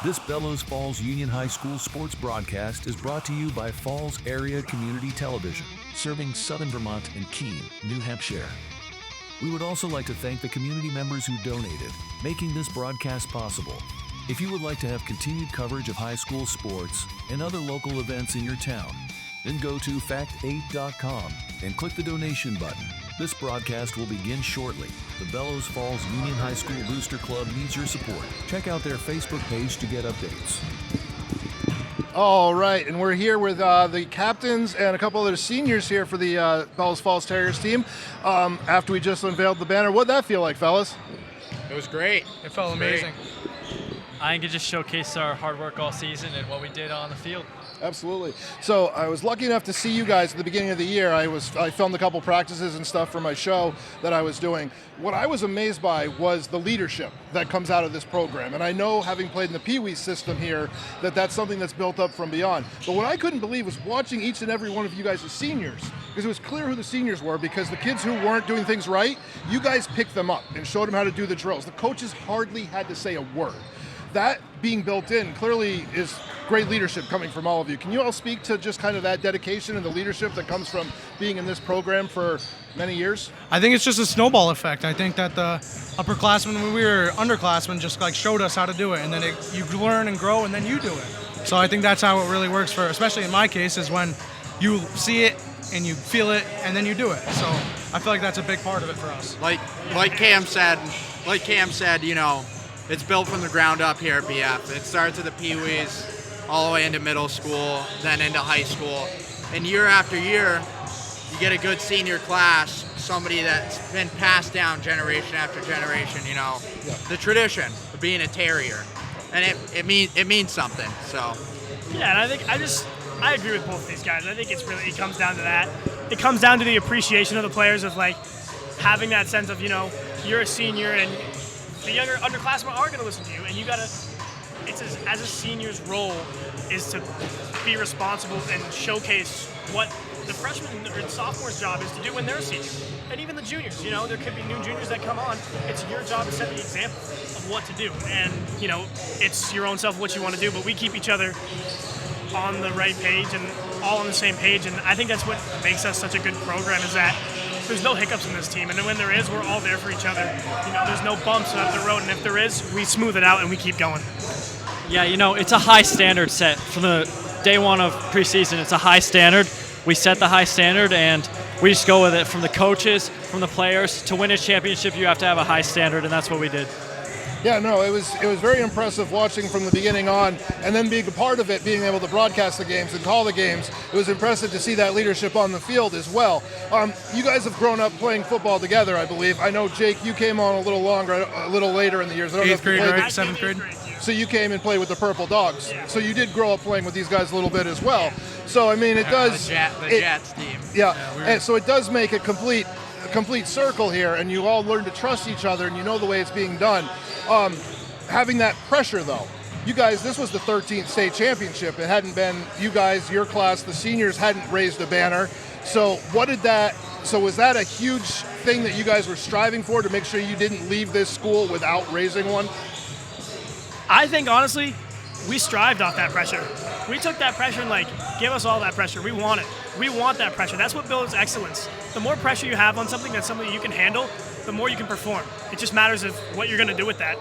This Bellows Falls Union High School sports broadcast is brought to you by Falls Area Community Television, serving Southern Vermont and Keene, New Hampshire. We would also like to thank the community members who donated, making this broadcast possible. If you would like to have continued coverage of high school sports and other local events in your town, then go to fact8.com and click the donation button. This broadcast will begin shortly. The Bellows Falls Union High School Booster Club needs your support. Check out their Facebook page to get updates. All right, and we're here with the captains and a couple other seniors here for the Bellows Falls Terriers team. After we just unveiled the banner, what'd that feel like, fellas? It was great. It felt amazing. I think it just showcased our hard work all season and what we did on the field. Absolutely. So I was lucky enough to see you guys at the beginning of the year. I filmed a couple practices and stuff for my show that I was doing. What I was amazed by was the leadership that comes out of this program. And I know, having played in the Pee Wee system here, that that's something that's built up from beyond. But what I couldn't believe was watching each and every one of you guys as seniors, because it was clear who the seniors were, because the kids who weren't doing things right, you guys picked them up and showed them how to do the drills. The coaches hardly had to say a word. That being built in clearly is great leadership coming from all of you. Can you all speak to just kind of that dedication and the leadership that comes from being in this program for many years? I think it's just a snowball effect. I think that the upperclassmen, when we were underclassmen, just like showed us how to do it, and then you learn and grow, and then you do it. So I think that's how it really works for, especially in my case, is when you see it and you feel it, and then you do it. So I feel like that's a big part of it for us. Like Cam said, you know, it's built from the ground up here at BF. It starts at the Pee Wees, all the way into middle school, then into high school. And year after year, you get a good senior class, somebody that's been passed down generation after generation, you know. Yeah. The tradition of being a Terrier. And it means something, so. Yeah, and I agree with both of these guys. I think it comes down to that. It comes down to the appreciation of the players, of like having that sense of, you know, you're a senior and the younger underclassmen are going to listen to you, and you got to, it's as a senior's role is to be responsible and showcase what the freshman or sophomore's job is to do when they're a senior. And even the juniors, you know, there could be new juniors that come on. It's your job to set the example of what to do. And, you know, it's your own self what you want to do, but we keep each other on the right page and all on the same page. And I think that's what makes us such a good program, is that there's no hiccups in this team, and when there is, we're all there for each other. You know, there's no bumps up the road, and if there is, we smooth it out and we keep going. Yeah, you know, it's a high standard set. From the day one of preseason, it's a high standard. We set the high standard, and we just go with it. From the coaches, from the players, to win a championship, you have to have a high standard, and that's what we did. Yeah, no, it was very impressive watching from the beginning on, and then being a part of it, being able to broadcast the games and call the games. It was impressive to see that leadership on the field as well. You guys have grown up playing football together, I believe. I know, Jake, you came on a little later in the years. I don't know if you played 7th grade. So you came and played with the Purple Dogs. Yeah. So you did grow up playing with these guys a little bit as well. So I mean, it does. The Jets team. Yeah, and so it does make a complete circle here, and you all learn to trust each other, and you know the way it's being done. Having that pressure, though, you guys, this was the 13th state championship. It hadn't been, you guys, your class, the seniors hadn't raised a banner. So was that a huge thing that you guys were striving for, to make sure you didn't leave this school without raising one? I think, honestly, we strived off that pressure. We took that pressure and, like, give us all that pressure. We want it. We want that pressure. That's what builds excellence. The more pressure you have on something that's something you can handle, the more you can perform. It just matters of what you're going to do with that.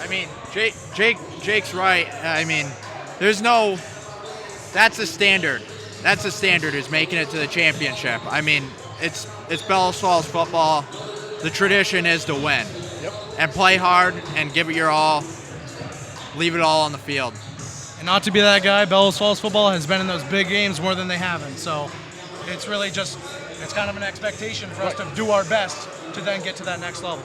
I mean, Jake's right. I mean, that's the standard. That's the standard, is making it to the championship. I mean, it's Bellows Falls football. The tradition is to win. Yep. And play hard and give it your all. Leave it all on the field. And not to be that guy, Bellows Falls football has been in those big games more than they haven't. So it's really just, it's kind of an expectation for us to do our best to then get to that next level.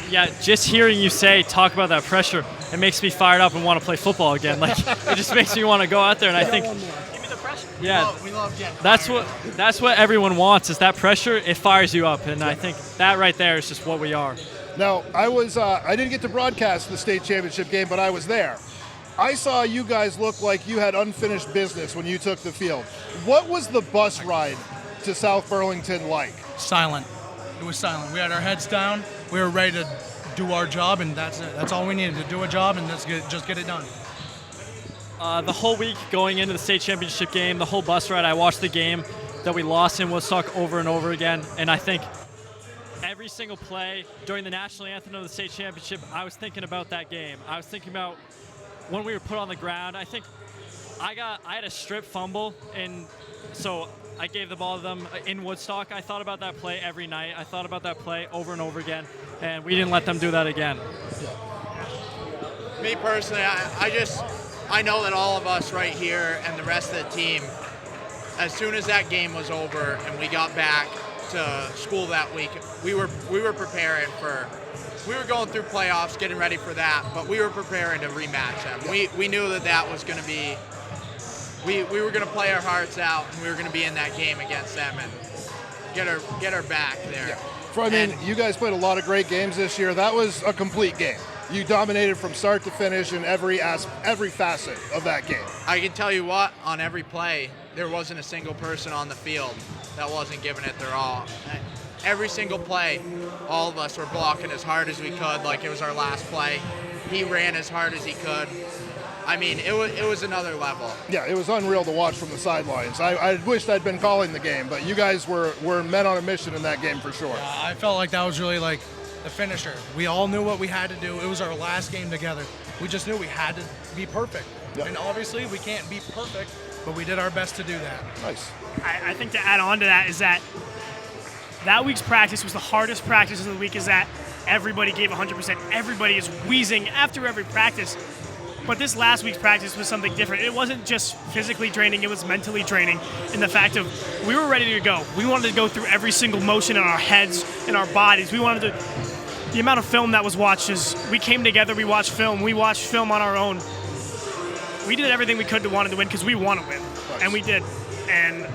Yeah, just hearing you talk about that pressure, it makes me fired up and want to play football again. Like, it just makes me want to go out there, and I think, Give me the pressure. yeah, We love getting that's what everyone wants, is that pressure. It fires you up, and I think that right there is just what we are. Now, I didn't get to broadcast the state championship game, but I was there. I saw you guys look like you had unfinished business when you took the field. What was the bus ride to South Burlington like? Silent. It was silent. We had our heads down. We were ready to do our job, and that's it. That's all we needed, to do a job and just get it done. The whole week going into the state championship game, the whole bus ride, I watched the game that we lost in Woodstock over and over again. And I think every single play during the national anthem of the state championship, I was thinking about that game. I was thinking about when we were put on the ground. I think I had a strip fumble, and so I gave the ball to them in Woodstock. I thought about that play every night. I thought about that play over and over again, and we didn't let them do that again. Me personally, I know that all of us right here and the rest of the team, as soon as that game was over and we got back to school that week, we were preparing for. We were going through playoffs, getting ready for that, but we were preparing to rematch them. We knew that was going to be. We were going to play our hearts out, and we were going to be in that game against them and get our back there. Yeah. You guys played a lot of great games this year. That was a complete game. You dominated from start to finish in every facet of that game. I can tell you what, on every play, there wasn't a single person on the field that wasn't giving it their all. Every single play, all of us were blocking as hard as we could, like it was our last play. He ran as hard as he could. I mean, it was another level. Yeah, it was unreal to watch from the sidelines. I wished I'd been calling the game, but you guys were men on a mission in that game for sure. I felt like that was really like the finisher. We all knew what we had to do. It was our last game together. We just knew we had to be perfect. Yep. And obviously we can't be perfect, but we did our best to do that. Nice. I think to add on to that is that week's practice was the hardest practice of the week, is that everybody gave 100%. Everybody is wheezing after every practice. But this last week's practice was something different. It wasn't just physically draining, it was mentally draining in the fact of we were ready to go. We wanted to go through every single motion in our heads, in our bodies. We wanted to, the amount of film that was watched is, we came together, we watched film on our own. We did everything we could to want to win because we want to win, and we did. And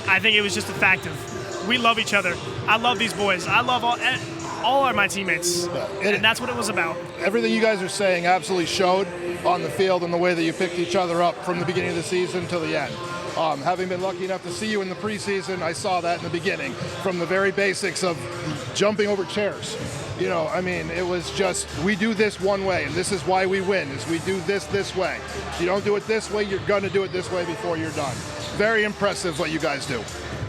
I think it was just a fact of we love each other. I love these boys. I love all of my teammates, and that's what it was about. Everything you guys are saying absolutely showed on the field and the way that you picked each other up from the beginning of the season to the end. Having been lucky enough to see you in the preseason, I saw that in the beginning, from the very basics of jumping over chairs. You know, I mean, it was just, we do this one way, and this is why we win, is we do this way. If you don't do it this way, you're going to do it this way before you're done. Very impressive what you guys do.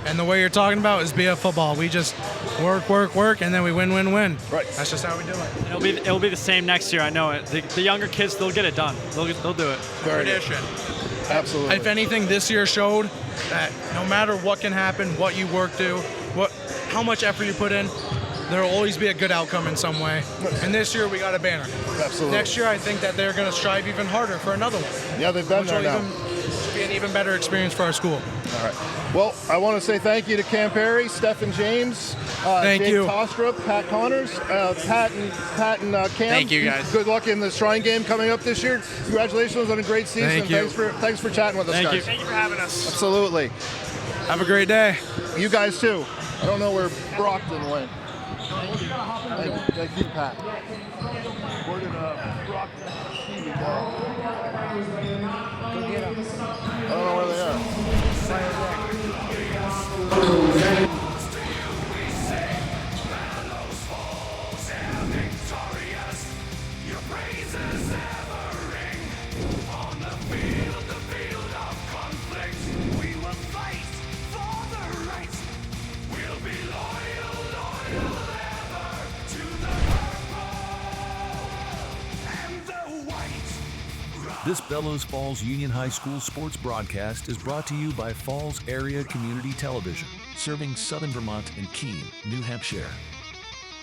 And the way you're talking about is BF football. We just work, and then we win. Right. That's just how we do it. It'll be the same next year. I know it. The younger kids, they'll get it done. They'll do it. Very Tradition. Good. Absolutely. If anything, this year showed that no matter what can happen, what you work to, how much effort you put in, there will always be a good outcome in some way. And this year we got a banner. Absolutely. Next year I think that they're going to strive even harder for another one. Yeah, they've been there now. Be an even better experience for our school. All right. Well, I want to say thank you to Cam Perry, Stephen James, Thank Jake you. Tostrup, Pat Connors, Pat and Cam. Thank you, guys. Good luck in the Shrine Game coming up this year. Congratulations on a great season. Thank you. Thanks for chatting with us, Thank guys. you. Thank you for having us. Absolutely. Have a great day. You guys too. I don't know where Brockton went. Thank you, Pat. Where did Brockton Stevie go? I don't know where they are. This Bellows Falls Union High School sports broadcast is brought to you by Falls Area Community Television, serving Southern Vermont and Keene, New Hampshire.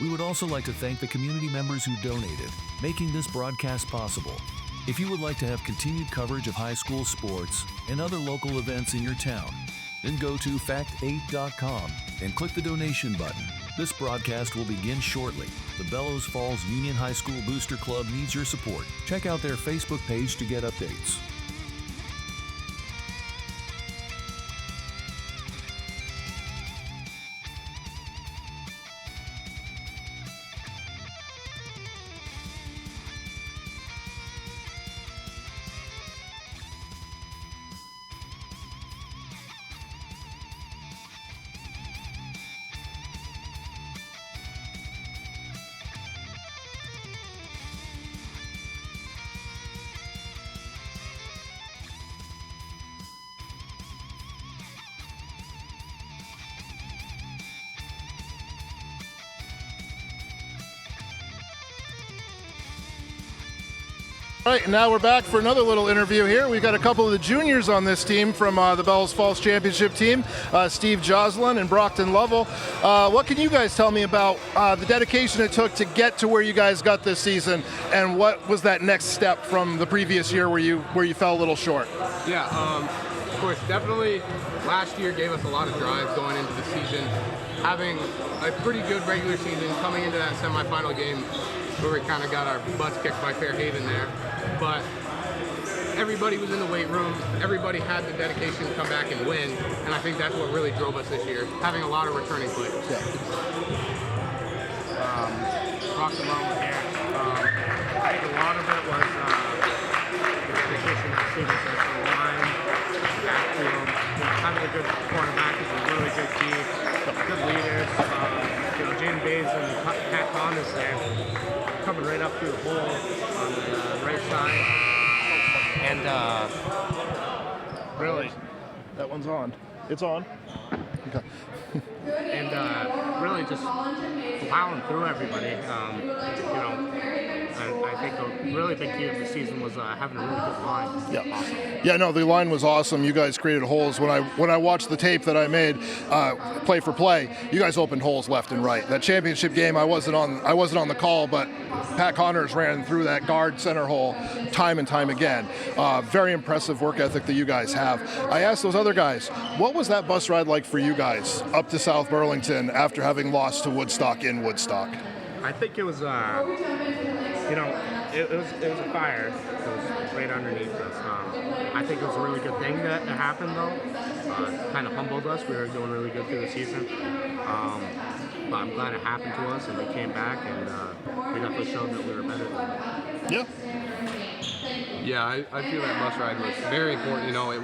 We would also like to thank the community members who donated, making this broadcast possible. If you would like to have continued coverage of high school sports and other local events in your town, then go to fact8.com and click the donation button. This broadcast will begin shortly. The Bellows Falls Union High School Booster Club needs your support. Check out their Facebook page to get updates. All right, and now we're back for another little interview here. We've got a couple of the juniors on this team from the BFUHS Falls Championship team, Steve Joslin and Brockton Lovell. What can you guys tell me about the dedication it took to get to where you guys got this season, and what was that next step from the previous year where you fell a little short? Yeah, of course, definitely last year gave us a lot of drive going into the season. Having a pretty good regular season, coming into that semifinal game where we kind of got our butts kicked by Fairhaven there. But everybody was in the weight room, everybody had the dedication to come back and win, and I think that's what really drove us this year, having a lot of returning players. Yeah. Brockton Lovell here. I think a lot of it was the dedication of the students at the line, backfield, having a good quarterback is a really good key, good leaders. Jane Bays and Pat Thomas there, coming right up through the hole on the right side. And really, That one's on. It's on. Okay. and really just plowing through everybody. And I think a really big key of the season was having a really good line. Yeah. Awesome. Yeah, no, the line was awesome. You guys created holes. When I watched the tape that I made, play for play, you guys opened holes left and right. That championship game, I wasn't on the call, but Pat Connors ran through that guard center hole time and time again. Very impressive work ethic that you guys have. I asked those other guys, what was that bus ride like for you guys up to South Burlington after having lost to Woodstock in Woodstock? I think it was, it was a fire. It was right underneath us. I think it was a really good thing that it happened, though. Kind of humbled us. We were doing really good through the season. But I'm glad it happened to us, and we came back, and we definitely showed that we were better than them. Yeah. Yeah, I feel that bus ride was very important. It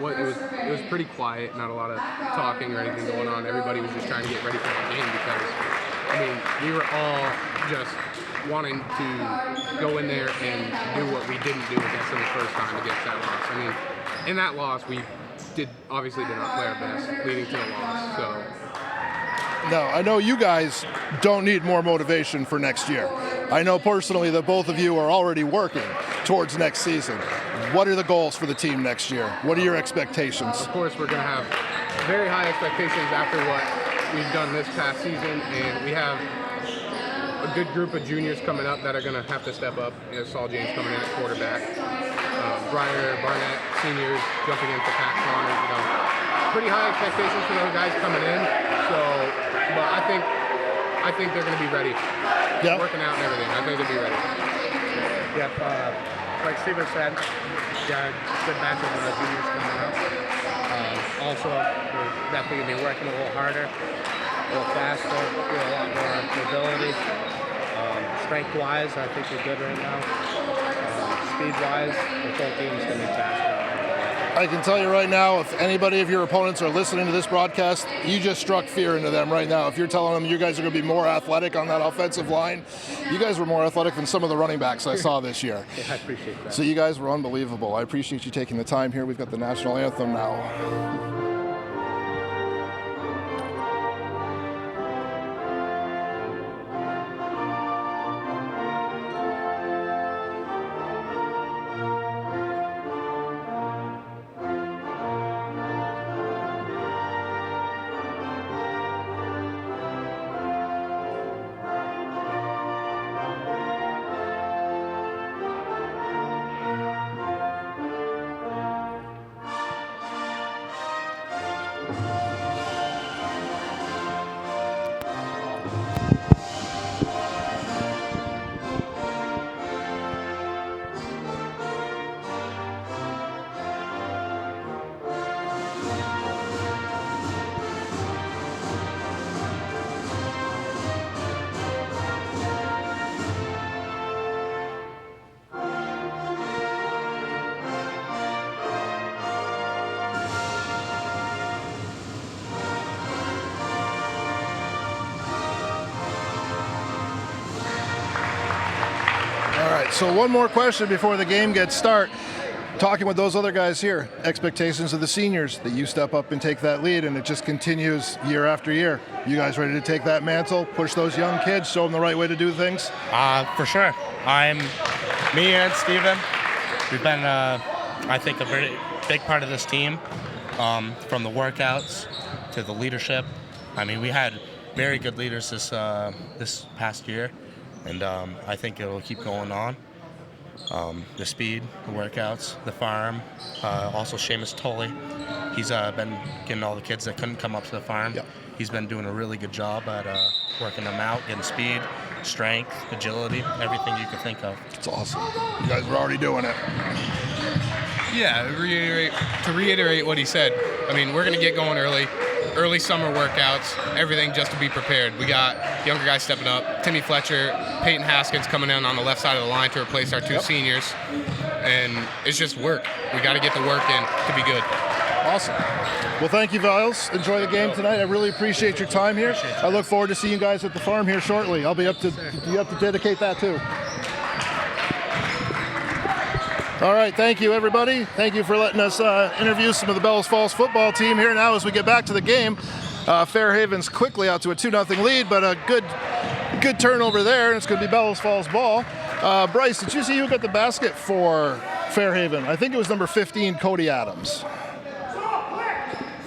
was pretty quiet, not a lot of talking or anything going on. Everybody was just trying to get ready for the game because, we were all just wanting to go in there and do what we didn't do against them the first time against that loss. In that loss, we obviously did not play our best, leading to the loss. So. No, I know you guys don't need more motivation for next year. I know personally that both of you are already working towards next season. What are the goals for the team next year? What are your expectations? Of course, we're going to have very high expectations after what we've done this past season, and we have a good group of juniors coming up that are going to have to step up. Saul James coming in at quarterback, Briar, Barnett, seniors jumping in for Pat Connors. Pretty high expectations for those guys coming in. But I think they're going to be ready. Yeah. Working out and everything. I think they'll be ready. Yep, like Steven said, got a good batch of juniors coming up. Also, we're definitely going to be working a little harder, a little faster, do a lot more mobility. Strength-wise, I think we're good right now. Speed-wise, the whole team's going to be faster. I can tell you right now, if anybody of your opponents are listening to this broadcast, you just struck fear into them right now. If you're telling them you guys are going to be more athletic on that offensive line, you guys were more athletic than some of the running backs I saw this year. Yeah, I appreciate that. So you guys were unbelievable. I appreciate you taking the time here. We've got the national anthem now. So one more question before the game gets started. Talking with those other guys here, expectations of the seniors that you step up and take that lead, and it just continues year after year. You guys ready to take that mantle, push those young kids, show them the right way to do things? For sure. Me and Steven, we've been, I think, a very big part of this team, from the workouts to the leadership. I mean, we had very good leaders this past year, and I think it'll keep going on. The speed, the workouts, the farm, also Seamus Tully. He's been getting all the kids that couldn't come up to the farm. Yep. He's been doing a really good job at working them out, getting speed, strength, agility, everything you could think of. It's awesome. You guys were already doing it. Yeah, to reiterate what he said, I mean, we're going to get going early summer workouts, everything just to be prepared. We got younger guys stepping up, Timmy Fletcher, Peyton Haskins coming in on the left side of the line to replace our two seniors, and it's just work. We got to get the work in to be good. Awesome. Well, thank you, Viles. Enjoy the game tonight. I really appreciate your time here. I look forward to seeing you guys at the farm here shortly. I'll be up to dedicate that too. All right, thank you, everybody. Thank you for letting us interview some of the Bellows Falls football team here. Now, as we get back to the game, Fairhaven's quickly out to a 2-0 lead, but a good turnover there, and it's going to be Bellows Falls ball. Bryce, did you see who got the basket for Fairhaven? I think it was number 15, Cody Adams.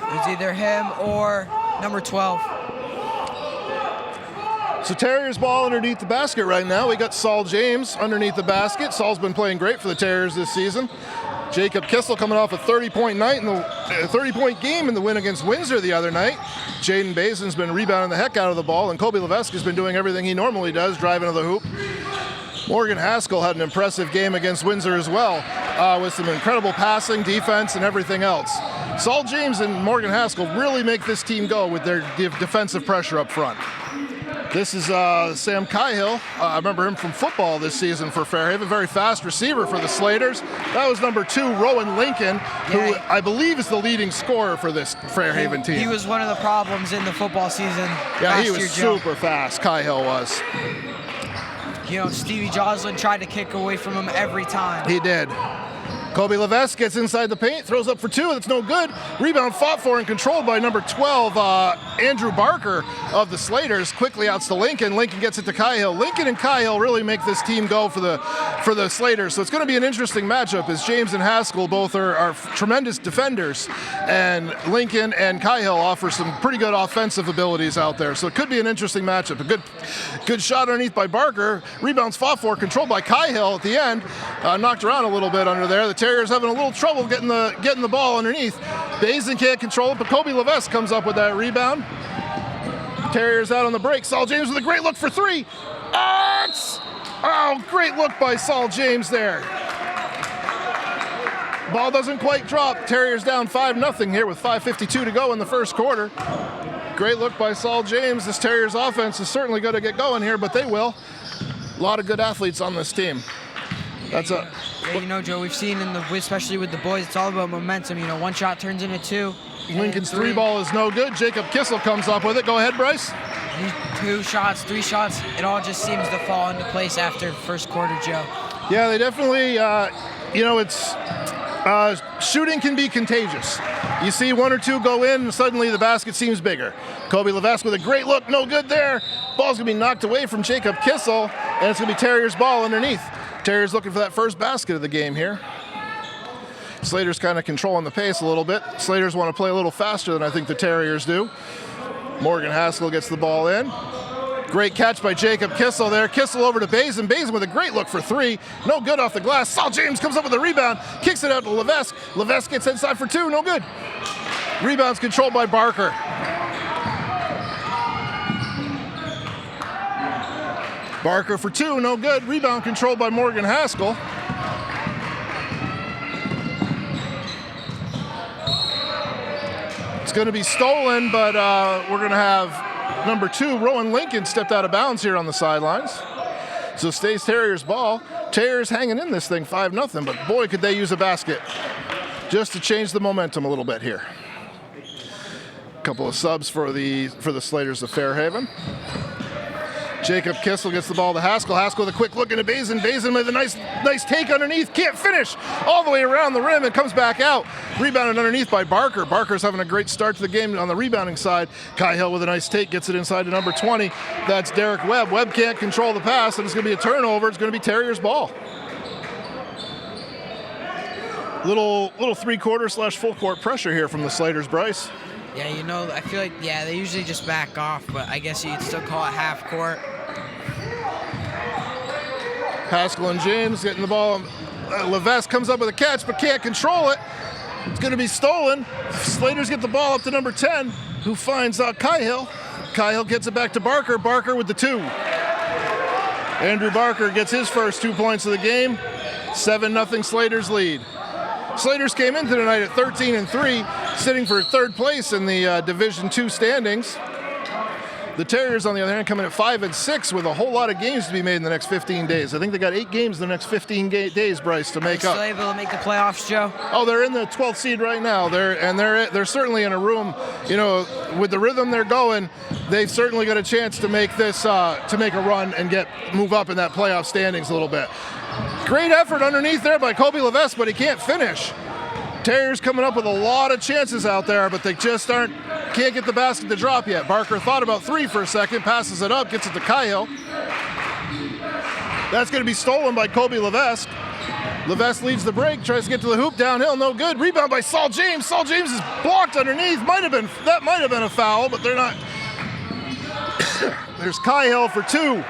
It was either him or number 12. So Terriers ball underneath the basket right now. We got Saul James underneath the basket. Saul's been playing great for the Terriers this season. Jacob Kissel coming off a 30-point night in the 30-point game in the win against Windsor the other night. Jaden Basin's been rebounding the heck out of the ball, and Kobe Levesque's been doing everything he normally does, driving to the hoop. Morgan Haskell had an impressive game against Windsor as well, with some incredible passing, defense, and everything else. Saul James and Morgan Haskell really make this team go with their defensive pressure up front. This is Sam Cahill. I remember him from football this season for Fairhaven. Very fast receiver for the Slaters. That was number 2, Rowan Lincoln, who I believe is the leading scorer for this Fairhaven team. He was one of the problems in the football season. Yeah, he was super fast, Cahill was. You know, Stevie Joslin tried to kick away from him every time. He did. Kobe Levesque gets inside the paint, throws up for 2, that's no good. Rebound fought for and controlled by number 12, Andrew Barker of the Slaters. Quickly outs to Lincoln. Lincoln gets it to Cahill. Lincoln and Cahill really make this team go for the Slaters. So it's going to be an interesting matchup, as James and Haskell both are tremendous defenders, and Lincoln and Cahill offer some pretty good offensive abilities out there. So it could be an interesting matchup. A good shot underneath by Barker. Rebounds fought for, controlled by Cahill at the end. Knocked around a little bit under there. The Terriers having a little trouble getting the ball underneath. Bazin can't control it, but Kobe Levesque comes up with that rebound. Terriers out on the break. Saul James with a great look for 3. Great look by Saul James there. Ball doesn't quite drop. Terriers down 5-0 here with 5:52 to go in the first quarter. Great look by Saul James. This Terriers offense is certainly going to get going here, but they will. A lot of good athletes on this team. Yeah, you know, Joe, we've seen especially with the boys, it's all about momentum. You know, one shot turns into 2. Lincoln's 3 ball is no good. Jacob Kissel comes up with it. Go ahead, Bryce. 2 shots, 3 shots, it all just seems to fall into place after first quarter, Joe. Yeah, they definitely, it's shooting can be contagious. You see 1 or 2 go in, and suddenly the basket seems bigger. Kobe Levesque with a great look, no good there. Ball's going to be knocked away from Jacob Kissel, and it's going to be Terriers' ball underneath. Terriers looking for that first basket of the game here. Slaters kind of controlling the pace a little bit. Slaters want to play a little faster than I think the Terriers do. Morgan Haskell gets the ball in. Great catch by Jacob Kissel there. Kissel over to Bazin. Bazin with a great look for 3. No good off the glass. Saul James comes up with a rebound. Kicks it out to Levesque. Levesque gets inside for 2. No good. Rebounds controlled by Barker. Barker for 2, no good. Rebound controlled by Morgan Haskell. It's going to be stolen, but we're going to have number 2, Rowan Lincoln, stepped out of bounds here on the sidelines. So stays Terriers ball. Terriers hanging in this thing 5-0, but boy, could they use a basket just to change the momentum a little bit here. Couple of subs for the Slaters of Fairhaven. Jacob Kissel gets the ball to Haskell. Haskell with a quick look into Bazin. Bazin with a nice take underneath. Can't finish all the way around the rim and comes back out. Rebounded underneath by Barker. Barker's having a great start to the game on the rebounding side. Cahill with a nice take gets it inside to number 20. That's Derek Webb. Webb can't control the pass, and it's going to be a turnover. It's going to be Terriers' ball. Little three-quarter/full court pressure here from the Slaters, Bryce. Yeah, I feel like, they usually just back off, but I guess you'd still call it half court. Haskell and James getting the ball. Levesque comes up with a catch, but can't control it. It's going to be stolen. Slaters get the ball up to number 10, who finds Cahill. Cahill gets it back to Barker. Barker with the 2. Andrew Barker gets his first 2 points of the game. 7-0 Slaters lead. Slaters came into tonight at 13-3, sitting for third place in the Division II standings. The Terriers, on the other hand, come in at 5-6 with a whole lot of games to be made in the next 15 days. I think they got 8 games in the next 15 days, Bryce, to make up. Still able to make the playoffs, Joe? Oh, they're in the 12th seed right now. They're certainly in a room. With the rhythm they're going, they've certainly got a chance to make this to make a run and move up in that playoff standings a little bit. Great effort underneath there by Kobe Levesque, but he can't finish. Terriers coming up with a lot of chances out there, but they just can't get the basket to drop yet. Barker thought about 3 for a second, passes it up, gets it to Cahill. That's going to be stolen by Kobe Levesque. Levesque leads the break, tries to get to the hoop, downhill, no good. Rebound by Saul James. Saul James is blocked underneath. That might have been a foul, but they're not. There's Cahill for 2.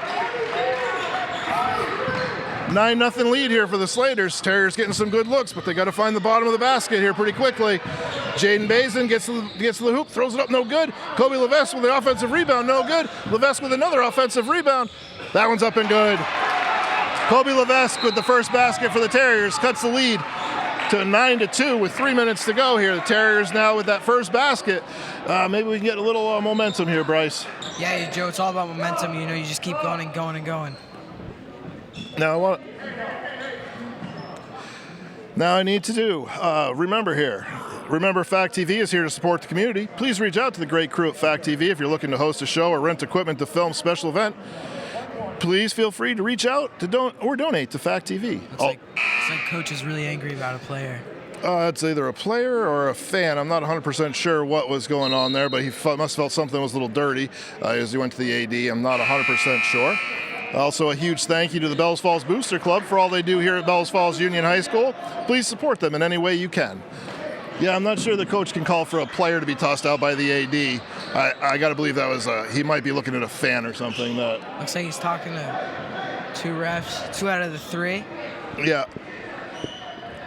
9-0 lead here for the Slaters. Terriers getting some good looks, but they got to find the bottom of the basket here pretty quickly. Jaden Bazin gets to the hoop, throws it up, no good. Kobe Levesque with an offensive rebound, no good. Levesque with another offensive rebound. That one's up and good. Kobe Levesque with the first basket for the Terriers, cuts the lead to 9-2 with 3 minutes to go here. The Terriers now with that first basket. Maybe we can get a little momentum here, Bryce. Yeah, Joe, it's all about momentum. You just keep going and going and going. Now I need to do, remember Fact TV is here to support the community. Please reach out to the great crew at Fact TV if you're looking to host a show or rent equipment to film a special event. Please feel free to reach out to donate to Fact TV. It's like Coach is really angry about a player. It's either a player or a fan. I'm not 100% sure what was going on there, but he must have felt something was a little dirty as he went to the AD. I'm not 100% sure. Also, a huge thank you to the Bells Falls Booster Club for all they do here at Bells Falls Union High School. Please support them in any way you can. Yeah, I'm not sure the coach can call for a player to be tossed out by the AD. I got to believe that was he might be looking at a fan or something. Looks like he's talking to 2 refs, 2 out of the 3. Yeah.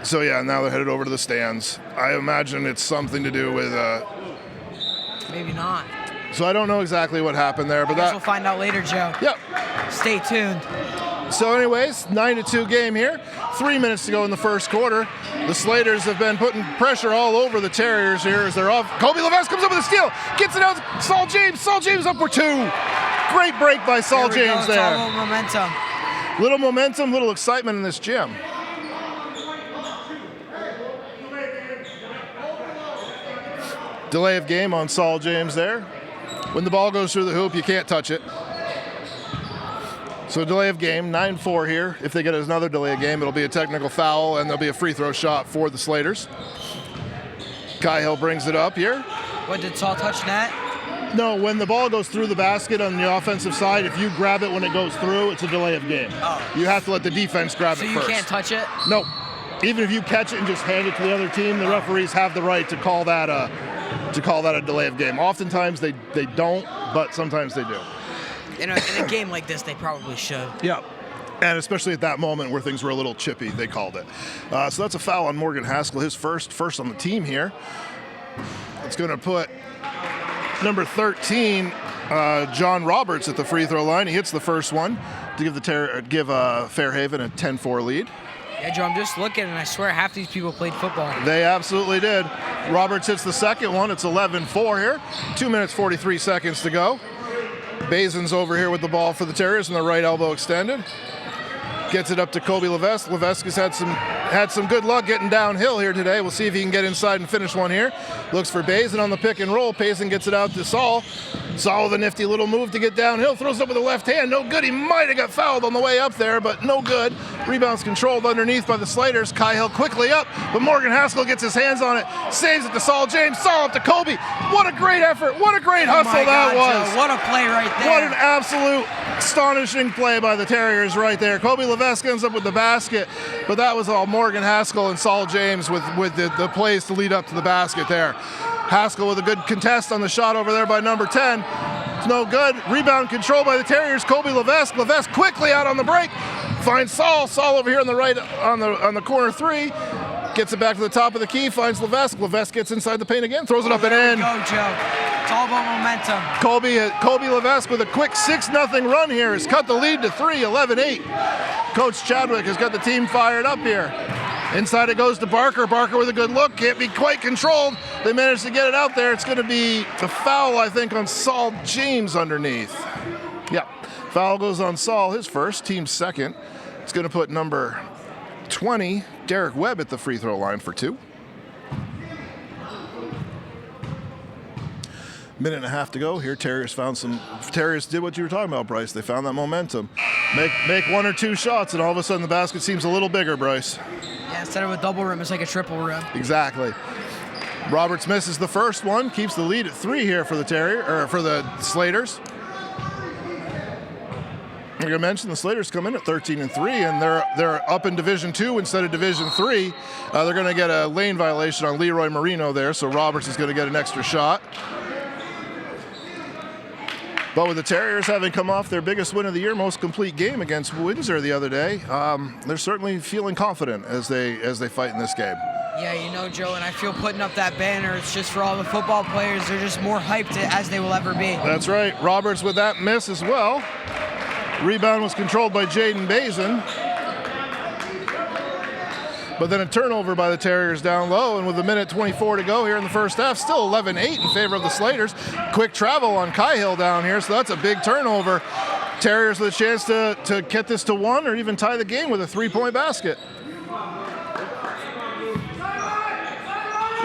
So, yeah, now they're headed over to the stands. I imagine it's something to do with... Maybe not. So I don't know exactly what happened there, but we'll find out later, Joe. Yep. Stay tuned. So anyways, 9-2 game here. 3 minutes to go in the first quarter. The Slaters have been putting pressure all over the Terriers here as they're off. Kobe Levesque comes up with a steal. Gets it out. Saul James. Saul James up for 2. Great break by Saul James there. It's all momentum. Little momentum, little excitement in this gym. Delay of game on Saul James there. When the ball goes through the hoop, you can't touch it. So delay of game, 9-4 here. If they get another delay of game, it'll be a technical foul, and there'll be a free throw shot for the Slaters. Cahill brings it up here. What, did Saul touch net? No, when the ball goes through the basket on the offensive side, if you grab it when it goes through, it's a delay of game. Oh. You have to let the defense grab it first. So you can't touch it? No. Even if you catch it and just hand it to the other team, the referees have the right to call that a delay of game. Oftentimes they don't, but sometimes they do. In a game like this, they probably should. Yeah. And especially at that moment where things were a little chippy, they called it. So that's a foul on Morgan Haskell, his first on the team here. It's going to put number 13, John Roberts, at the free throw line. He hits the first one to give Fairhaven a 10-4 lead. Yeah, Joe, I'm just looking, and I swear half these people played football. They absolutely did. Roberts hits the second one. It's 11-4 here. 2 minutes, 43 seconds to go. Bazin's over here with the ball for the Terriers, and the right elbow extended. Gets it up to Kobe Levesque. Levesque has had some good luck getting downhill here today. We'll see if he can get inside and finish one here. Looks for Bazin on the pick and roll. Bazin gets it out to Saul. Saul with a nifty little move to get downhill. Throws up with the left hand. No good. He might have got fouled on the way up there, but no good. Rebounds controlled underneath by the Slaters. Cahill quickly up, but Morgan Haskell gets his hands on it. Saves it to Saul James. Saul up to Kobe. What a great effort. What a great hustle that was. Joe, what a play right there. What an absolute Astonishing play by the Terriers right there. Kobe Levesque ends up with the basket, but that was all Morgan Haskell and Saul James with the plays to lead up to the basket there. Haskell with a good contest on the shot over there by number 10. It's no good. Rebound control by the Terriers. Kobe Levesque. Levesque quickly out on the break. Finds Saul. Saul over here on the right on the corner 3. Gets it back to the top of the key. Finds Levesque. Levesque gets inside the paint again. Throws it up and in. Go, Joe. It's all about momentum. Kobe Levesque with a quick 6-0 run here has cut the lead to 3, 11-8. Coach Chadwick has got the team fired up here. Inside it goes to Barker. Barker with a good look. Can't be quite controlled. They managed to get it out there. It's going to be a foul, I think, on Saul James underneath. Yeah, foul goes on Saul, his first, team's second. It's going to put number 20, Derek Webb, at the free throw line for 2. Minute and a half to go here. Terriers did what you were talking about, Bryce. They found that momentum. Make 1 or 2 shots, and all of a sudden the basket seems a little bigger, Bryce. Yeah, instead of a double rim, it's like a triple rim. Exactly. Roberts misses the first one, keeps the lead at 3 here for the Slaters. Like I mentioned, the Slaters come in at 13-3, and they're up in Division II instead of Division III. They're going to get a lane violation on Leroy Marino there, so Roberts is going to get an extra shot. But with the Terriers having come off their biggest win of the year, most complete game against Windsor the other day, they're certainly feeling confident as they fight in this game. Yeah, you know, Joe, and I feel putting up that banner, it's just for all the football players. They're just more hyped as they will ever be. That's right. Roberts with that miss as well. Rebound was controlled by Jaden Bazin. But then a turnover by the Terriers down low, and with a minute 24 to go here in the first half, still 11-8 in favor of the Slaters. Quick travel on Cahill down here, so that's a big turnover. Terriers with a chance to get this to 1 or even tie the game with a 3-point basket.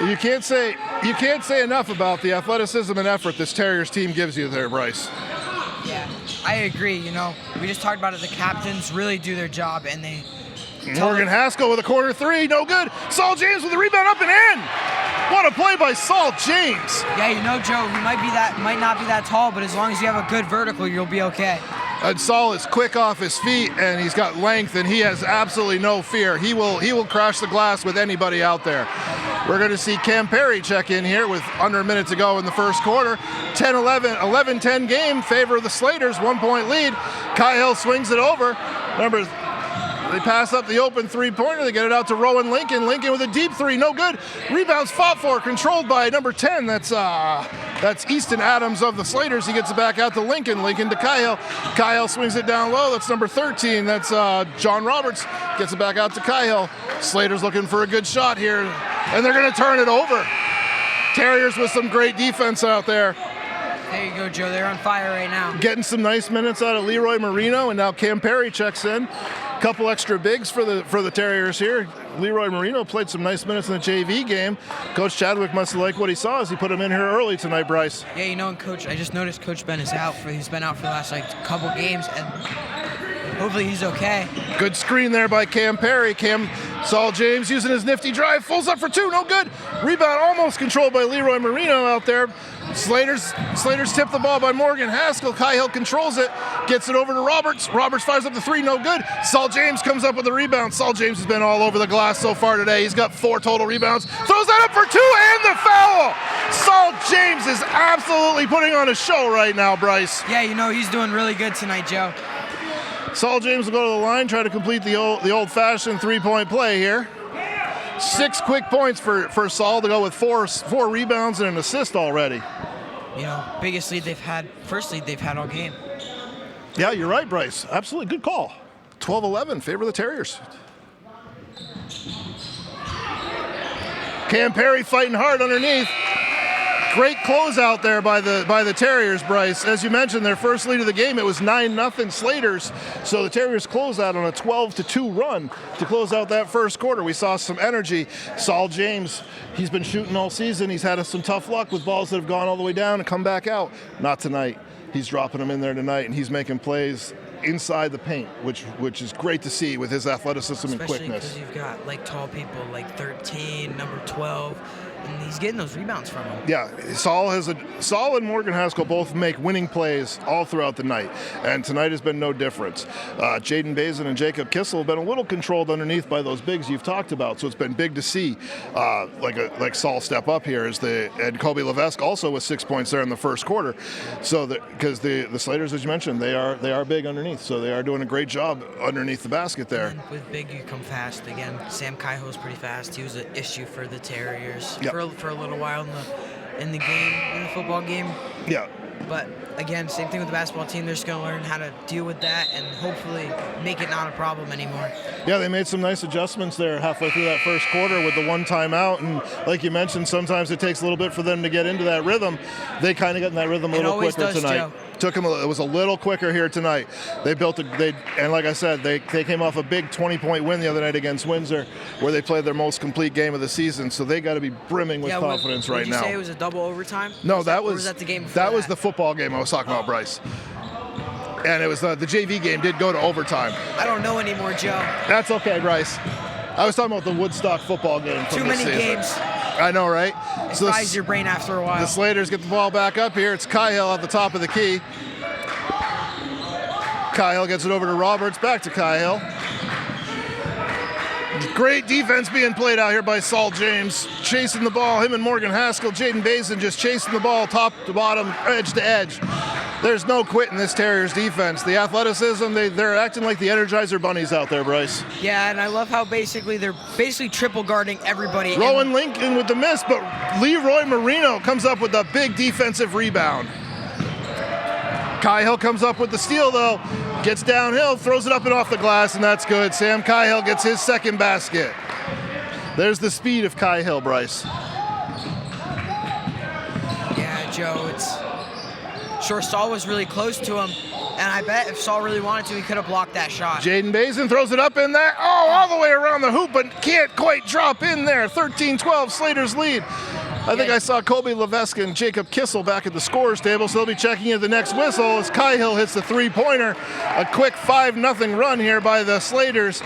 You can't say enough about the athleticism and effort this Terriers team gives you there, Bryce. Yeah, I agree. You know, we just talked about it. The captains really do their job, and they. Morgan Haskell with a corner 3, no good. Saul James with the rebound up and in. What a play by Saul James. Yeah, you know, Joe, he might not be that tall, but as long as you have a good vertical, you'll be okay. And Saul is quick off his feet, and he's got length, and he has absolutely no fear. He will crash the glass with anybody out there. We're going to see Cam Perry check in here with under a minute to go in the first quarter. 11-10 game, favor of the Slaters, 1-point lead. Cahill swings it over. They pass up the open 3-pointer. They get it out to Rowan Lincoln. Lincoln with a deep 3, no good. Rebounds fought for, controlled by number 10. That's Easton Adams of the Slaters. He gets it back out to Lincoln. Lincoln to Cahill. Cahill swings it down low. That's number 13. That's John Roberts. Gets it back out to Cahill. Slaters looking for a good shot here, and they're going to turn it over. Terriers with some great defense out there. There you go, Joe. They're on fire right now. Getting some nice minutes out of Leroy Marino, and now Cam Perry checks in. Couple extra bigs for the Terriers here. Leroy Marino played some nice minutes in the JV game. Coach Chadwick must have liked what he saw as he put him in here early tonight, Bryce. Yeah, you know, and Coach, I just noticed Coach Ben is out. He's been out for the last couple games, and hopefully he's okay. Good screen there by Cam Perry. Saul James using his nifty drive, pulls up for 2, no good. Rebound almost controlled by Leroy Marino out there. Slaters tip the ball by Morgan Haskell. Cahill controls it, gets it over to Roberts. Roberts fires up the 3, no good. Saul James comes up with the rebound. Saul James has been all over the glass so far today. He's got 4 total rebounds. Throws that up for 2 and the foul. Saul James is absolutely putting on a show right now, Bryce. Yeah, you know, he's doing really good tonight, Joe. Saul James will go to the line, try to complete the old-fashioned 3-point play here. 6 quick points for Saul to go with 4 rebounds and an assist already. You know, biggest lead they've had, first lead they've had all game. Yeah, you're right, Bryce. Absolutely good call. 12-11, favor of the Terriers. Cam Perry fighting hard underneath. Great closeout there by the Terriers, Bryce. As you mentioned, their first lead of the game, it was 9-0 Slaters. So the Terriers closed out on a 12-2 run to close out that first quarter. We saw some energy. Saul James, he's been shooting all season. He's had some tough luck with balls that have gone all the way down and come back out. Not tonight. He's dropping them in there tonight, and he's making plays inside the paint, which is great to see with his athleticism and quickness. Especially because you've got tall people like 13, number 12. and he's getting those rebounds from him. Yeah, Saul and Morgan Haskell both make winning plays all throughout the night, and tonight has been no different. Jaden Bazin and Jacob Kissel have been a little controlled underneath by those bigs you've talked about, so it's been big to see like Saul step up here and Kobe Levesque also with 6 points there in the first quarter. So because the Slaters, as you mentioned, they are big underneath, so they are doing a great job underneath the basket there. And with big, you come fast. Again, Sam Kaiho is pretty fast. He was an issue for the Terriers for a little while in the football game. Yeah. But again, same thing with the basketball team. They're just going to learn how to deal with that and hopefully make it not a problem anymore. Yeah, they made some nice adjustments there halfway through that first quarter with the one timeout. And like you mentioned, sometimes it takes a little bit for them to get into that rhythm. They kind of got in that rhythm a little quicker tonight. Joe. It was a little quicker here tonight. And like I said, they came off a big 20-point win the other night against Windsor, where they played their most complete game of the season. So they got to be brimming with confidence right now. Did you say it was a double overtime? No, was that the game before that was the football game I was talking about, Bryce. And it was the JV game did go to overtime. I don't know anymore, Joe. That's okay, Bryce. I was talking about the Woodstock football game. Too many games. I know, right? It fries your brain after a while. The Slaters get the ball back up here. It's Kyle at the top of the key. Kyle gets it over to Roberts. Back to Kyle. Great defense being played out here by Saul James. Chasing the ball. Him and Morgan Haskell. Jaden Bazin just chasing the ball top to bottom, edge to edge. There's no quit in this Terriers defense. The athleticism, they're acting like the Energizer Bunnies out there, Bryce. Yeah, and I love how they're triple guarding everybody. Rowan Lincoln with the miss, but Leroy Marino comes up with a big defensive rebound. Kyle comes up with the steal, though. Gets downhill, throws it up and off the glass, and that's good. Sam Kyle gets his second basket. There's the speed of Kyle, Bryce. Yeah, Joe, Saul was really close to him, and I bet if Saul really wanted to, he could have blocked that shot. Jaden Bazin throws it up in there. Oh, all the way around the hoop, but can't quite drop in there. 13-12, Slaters lead. I think I saw Kobe Levesque and Jacob Kissel back at the scorer's table, so they'll be checking at the next whistle as Kyle hits the three-pointer. A quick 5-0 run here by the Slaters,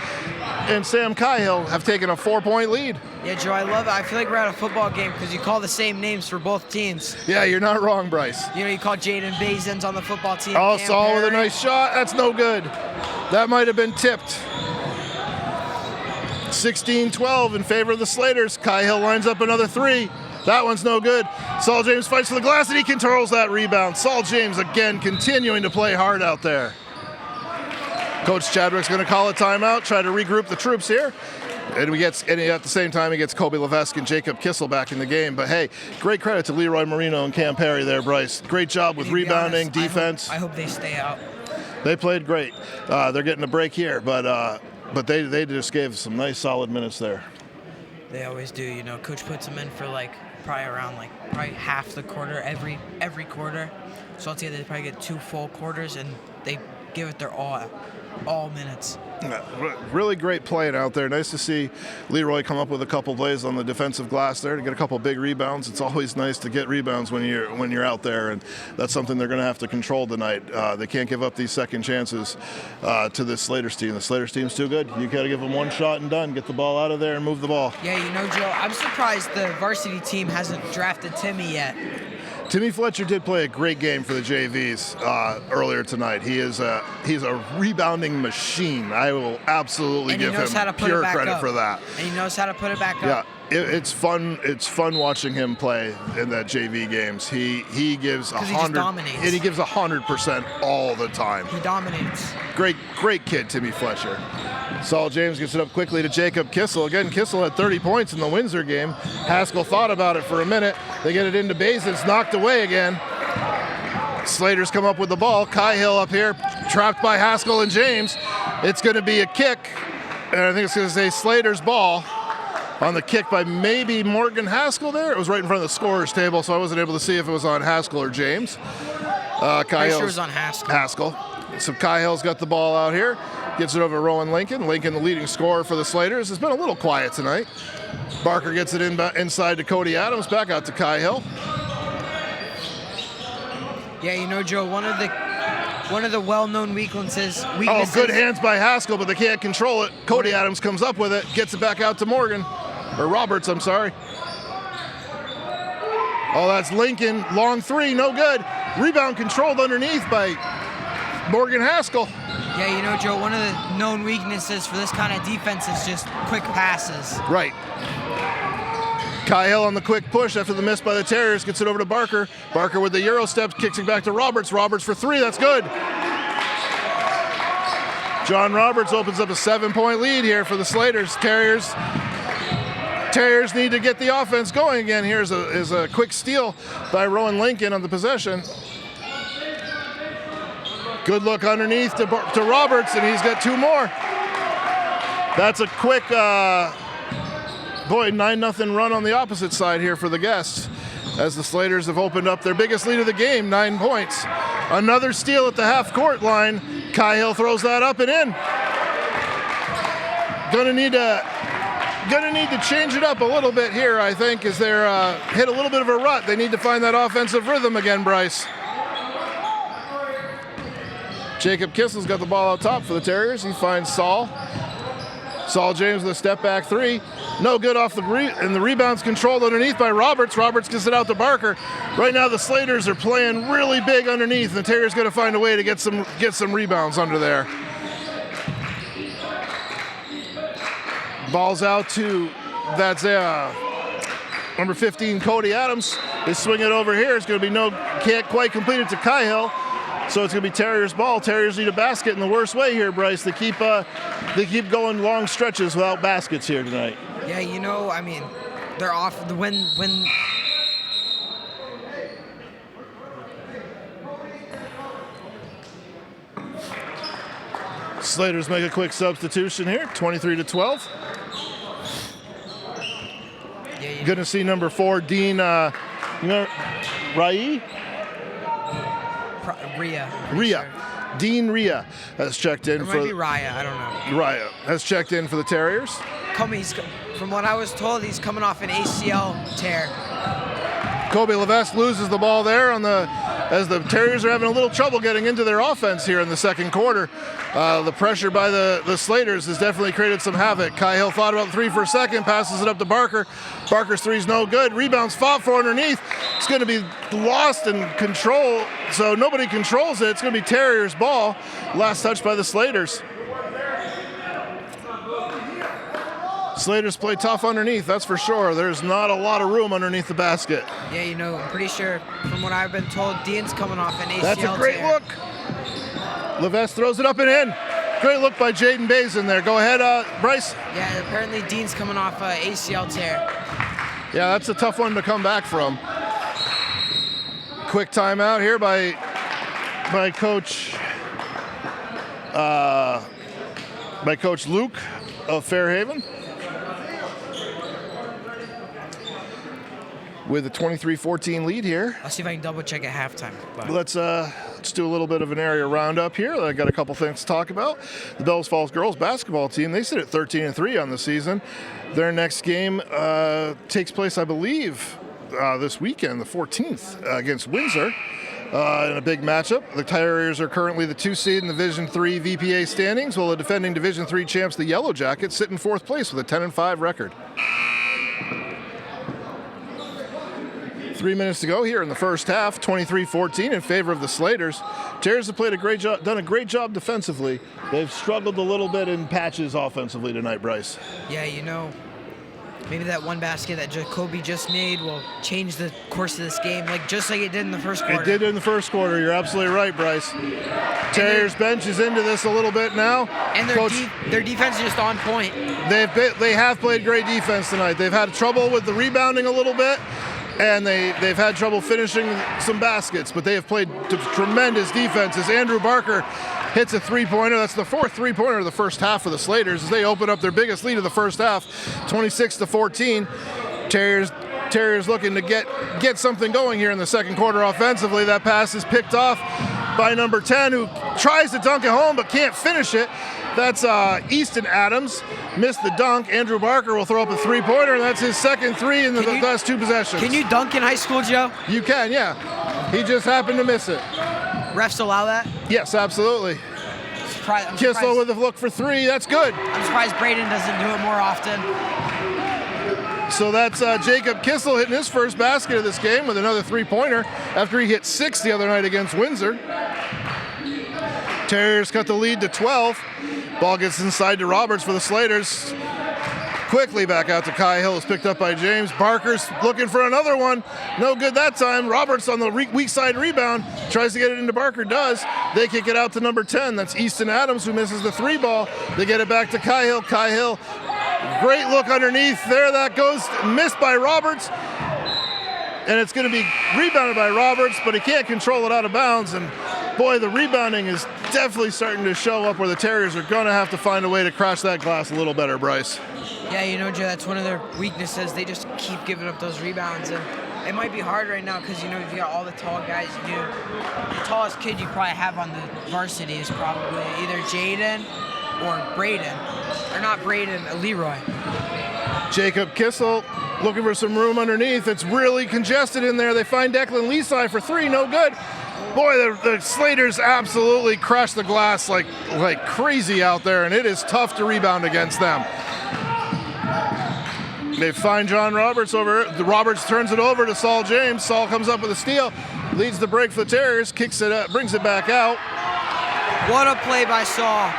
and Sam Kyle have taken a 4-point lead. Yeah, Joe, I love it. I feel like we're at a football game because you call the same names for both teams. Yeah, you're not wrong, Bryce. You call Jaden Bazins on the football team. Oh, Saul with a nice shot. That's no good. That might have been tipped. 16-12 in favor of the Slaters. Kyle lines up another three. That one's no good. Saul James fights for the glass, and he controls that rebound. Saul James, again, continuing to play hard out there. Coach Chadwick's going to call a timeout, try to regroup the troops here. And at the same time, he gets Kobe Levesque and Jacob Kissel back in the game. But, hey, great credit to Leroy Marino and Cam Perry there, Bryce. Great job with rebounding, defense. I hope they stay out. They played great. They're getting a break here, but they just gave some nice, solid minutes there. They always do. Coach puts them in for probably half the quarter every quarter. So I'd say they probably get 2 full quarters, and they give it their all minutes. Yeah, really great playing out there. Nice to see Leroy come up with a couple plays on the defensive glass there to get a couple big rebounds. It's always nice to get rebounds when you're out there, and that's something they're going to have to control tonight. They can't give up these second chances to this Slaters team. The Slaters team's too good. You got to give them one shot and done. Get the ball out of there and move the ball. Yeah, Joe, I'm surprised the varsity team hasn't drafted Timmy yet. Timmy Fletcher did play a great game for the JVs earlier tonight. He's a rebounding machine. I will absolutely give him pure credit for that. And he knows how to put it back up. Yeah. It's fun. It's fun watching him play in that JV games. He gives 100, and he gives 100% all the time. He dominates. Great kid, Timmy Fletcher. Saul James gets it up quickly to Jacob Kissel. Again, Kissel had 30 points in the Windsor game. Haskell thought about it for a minute. They get it into Bazin. It's knocked away again. Slaters come up with the ball. Kyle up here, trapped by Haskell and James. It's going to be a kick, and I think it's going to say Slaters ball. On the kick by maybe Morgan Haskell there. It was right in front of the scorer's table, so I wasn't able to see if it was on Haskell or James. Pretty sure it was on Haskell. So Kyle's got the ball out here. Gets it over to Rowan Lincoln. Lincoln, the leading scorer for the Slaters, has been a little quiet tonight. Barker gets it inside to Cody Adams. Back out to Kyle. Yeah, Joe, one of the well-known weaknesses. Oh, good hands by Haskell, but they can't control it. Cody Adams comes up with it, gets it back out to Morgan. Or Roberts, I'm sorry. Oh, that's Lincoln. Long three, no good. Rebound controlled underneath by Morgan Haskell. Yeah, you know, Joe, one of the known weaknesses for this kind of defense is just quick passes. Right. Kai Hill on the quick push after the miss by the Terriers, gets it over to Barker. Barker with the Euro steps, kicks it back to Roberts. Roberts for three, that's good. John Roberts opens up a 7-point lead here for the Slaters. Terriers need to get the offense going again. Here's a quick steal by Rowan Lincoln on the possession. Good look underneath to Roberts, and he's got two more. That's a quick, 9-0 run on the opposite side here for the guests, as the Slaters have opened up their biggest lead of the game, 9 points. Another steal at the half-court line. Kai Hill throws that up and in. Gonna need to change it up a little bit here, I think, as they're hit a little bit of a rut. They need to find that offensive rhythm again, Bryce. Jacob Kissel's got the ball out top for the Terriers. He finds Saul. Saul James with a step-back three. No good off and the rebound's controlled underneath by Roberts. Roberts gets it out to Barker. Right now the Slaters are playing really big underneath, and the Terriers got to find a way to get some rebounds under there. Ball's out to, that's number 15, Cody Adams. They swing it over here. It's going to be can't quite complete it to Kai Hill. So it's going to be Terriers' ball. Terriers need a basket in the worst way here, Bryce. They keep going long stretches without baskets here tonight. Yeah, you know, I mean, they're off when Slaters make a quick substitution here, 23-12. Yeah, Going to see number 4, Dean Rai? Rhea. Sure. Dean Rhea has checked in for. It might be Raya, I don't know. Raya has checked in for the Terriers. From what I was told, he's coming off an ACL tear. Kobe Levesque loses the ball there as the Terriers are having a little trouble getting into their offense here in the second quarter. The pressure by the Slaters has definitely created some havoc. Kai Hill thought about the three for a second, passes it up to Barker. Barker's three's no good. Rebounds fought for underneath. It's going to be lost in control, so nobody controls it. It's going to be Terriers' ball. Last touch by the Slaters. Slaters play tough underneath, that's for sure. There's not a lot of room underneath the basket. Yeah, you know, I'm pretty sure, from what I've been told, Dean's coming off an ACL That's a great tear. look. Levesque throws it up and in. Great look by Jaden Bazin there. Go ahead, Bryce. Yeah, apparently Dean's coming off an ACL tear. Yeah, that's a tough one to come back from. Quick timeout here by Coach Luke of Fairhaven. With a 23-14 lead here. I'll see if I can double check at halftime. But. Let's do a little bit of an area roundup here. I got a couple things to talk about. The Bellows Falls girls basketball team, they sit at 13-3 on the season. Their next game takes place, I believe, this weekend, the 14th, against Windsor. In a big matchup. The Terriers are currently the 2 seed in the Division III VPA standings, while the defending Division III champs, the Yellow Jackets, sit in 4th place with a 10-5 record. 3 minutes to go here in the first half, 23-14 in favor of the Slaters. Terriers have done a great job defensively. They've struggled a little bit in patches offensively tonight, Bryce. Yeah, you know, maybe that one basket that Jacoby just made will change the course of this game, just like it did in the first quarter. It did in the first quarter. You're absolutely right, Bryce. Terriers bench is into this a little bit now. And their defense is just on point. They have played great defense tonight. They've had trouble with the rebounding a little bit, and they've had trouble finishing some baskets, but they have played tremendous defense as Andrew Barker hits a three-pointer. That's the 4th three-pointer of the first half for the Slaters as they open up their biggest lead of the first half, 26-14. Terriers looking to get something going here in the second quarter offensively. That pass is picked off by number 10, who tries to dunk it home but can't finish it. That's Easton Adams. Missed the dunk. Andrew Barker will throw up a three-pointer, and that's his second three in the last 2 possessions. Can you dunk in high school, Joe? You can, yeah. He just happened to miss it. Refs allow that? Yes, absolutely. I'm Kissel with a look for 3. That's good. I'm surprised Braden doesn't do it more often. So that's Jacob Kissel hitting his first basket of this game with another three-pointer after he hit 6 the other night against Windsor. Terriers cut the lead to 12. Ball gets inside to Roberts for the Slaters. Quickly back out to Kai Hill. Is picked up by James. Barker's looking for another one. No good that time. Roberts on the weak side rebound. Tries to get it into Barker. Does. They kick it out to number 10. That's Easton Adams, who misses the 3 ball. They get it back to Kai Hill. Kai Hill. Great look underneath. There that goes. Missed by Roberts. And it's going to be rebounded by Roberts, but he can't control it out of bounds. And boy, the rebounding is definitely starting to show up where the Terriers are going to have to find a way to crash that glass a little better, Bryce. Yeah, you know, Joe, that's one of their weaknesses. They just keep giving up those rebounds. And it might be hard right now because, you know, you got all the tall guys. You do. The tallest kid you probably have on the varsity is probably either Jaden or Braden. Or not Braden, Leroy. Jacob Kissel looking for some room underneath. It's really congested in there. They find Declan Leaside for 3, no good. Boy, the Slaters absolutely crushed the glass like crazy out there, and it is tough to rebound against them. They find John Roberts over. Roberts turns it over to Saul James. Saul comes up with a steal, leads the break for the Terriers, kicks it up, brings it back out. What a play by Saul.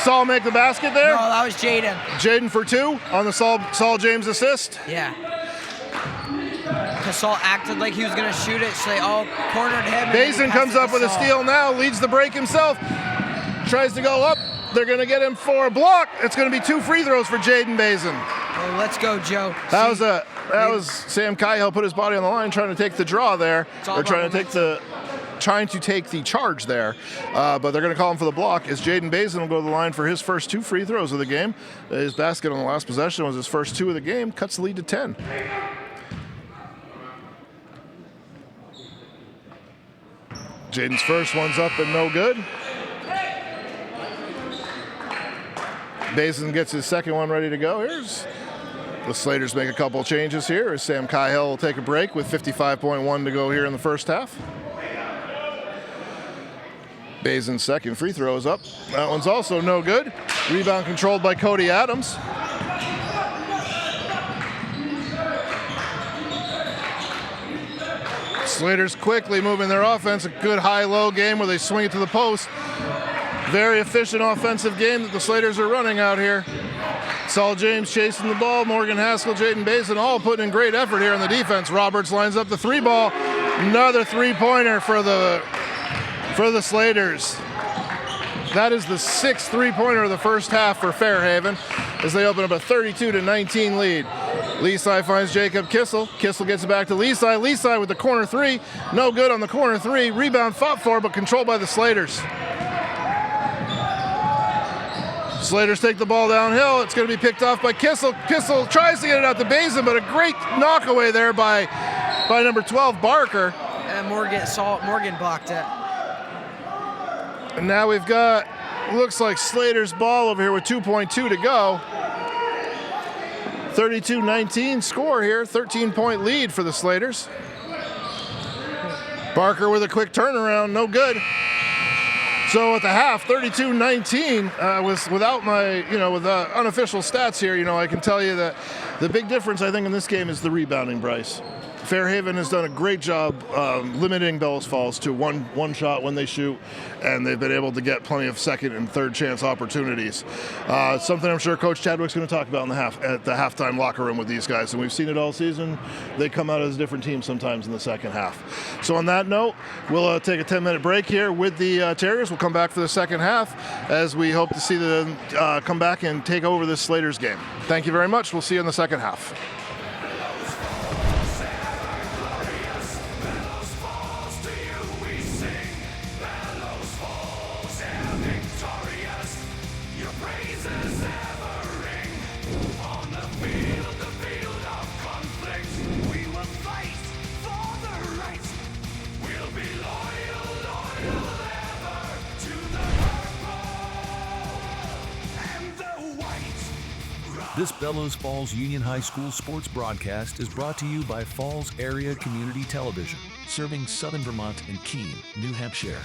Saul make the basket there? No, that was Jaden. Jaden for 2 on the Saul James assist? Yeah. Because Saul acted like he was going to shoot it, so they all cornered him. Basin comes up with a steal now, leads the break himself. Tries to go up. They're going to get him for a block. It's going to be 2 free throws for Jaden Basin. Well, let's go, Joe. That was Sam Cahill put his body on the line trying to take the draw there. Or trying to take the charge there, but they're going to call him for the block as Jaden Basin will go to the line for his first 2 free throws of the game. His basket on the last possession was his first 2 of the game, cuts the lead to 10. Jaden's first one's up and no good. Basin gets his second one ready to go. Here's the Slaters make a couple changes here as Sam Cahill will take a break with 55.1 to go here in the first half. Basin's second free throw is up. That one's also no good. Rebound controlled by Cody Adams. Slaters quickly moving their offense. A good high-low game where they swing it to the post. Very efficient offensive game that the Slaters are running out here. Saul James chasing the ball. Morgan Haskell, Jaden Basin all putting in great effort here on the defense. Roberts lines up the 3 ball. Another 3-pointer for the Slaters. That is the 6th 3-pointer of the first half for Fairhaven as they open up a 32-19 lead. Leaside finds Jacob Kissel. Kissel gets it back to Leaside. Leaside with the corner 3. No good on the corner 3. Rebound fought for, but controlled by the Slaters. Slaters take the ball downhill. It's going to be picked off by Kissel. Kissel tries to get it out to Basin, but a great knockaway there by number 12, Barker. And Morgan blocked it. And now we've got, looks like Slater's ball over here with 2.2 to go. 32-19 score here, 13-point lead for the Slaters. Barker with a quick turnaround, no good. So at the half, 32-19 was without my, with unofficial stats here, I can tell you that the big difference I think in this game is the rebounding, Bryce. Fairhaven has done a great job limiting Bellows Falls to one shot when they shoot, and they've been able to get plenty of second and third chance opportunities. Something I'm sure Coach Chadwick's going to talk about at the halftime locker room with these guys, and we've seen it all season. They come out as a different team sometimes in the second half. So on that note, we'll take a 10-minute break here with the Terriers. We'll come back for the second half as we hope to see them come back and take over this Slaters game. Thank you very much. We'll see you in the second half. This Bellows Falls Union High School sports broadcast is brought to you by Falls Area Community Television, serving Southern Vermont and Keene, New Hampshire.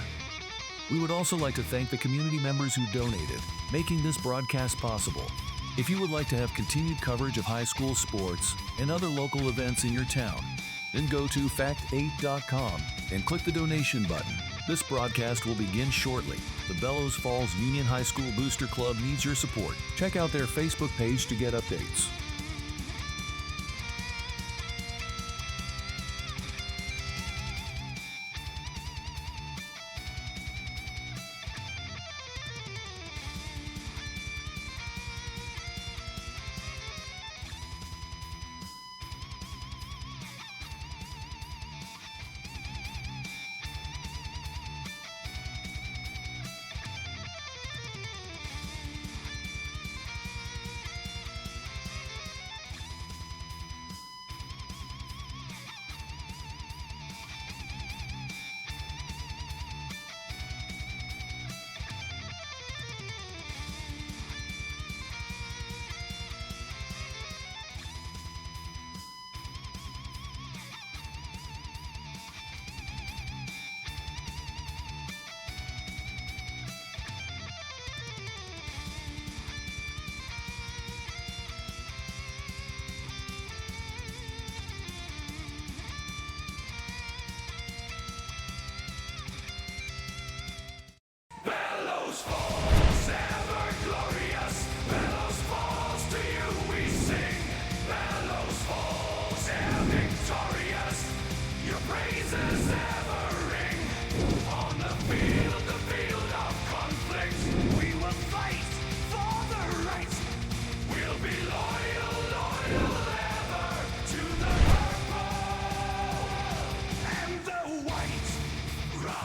We would also like to thank the community members who donated, making this broadcast possible. If you would like to have continued coverage of high school sports and other local events in your town, then go to fact8.com and click the donation button. This broadcast will begin shortly. The Bellows Falls Union High School Booster Club needs your support. Check out their Facebook page to get updates.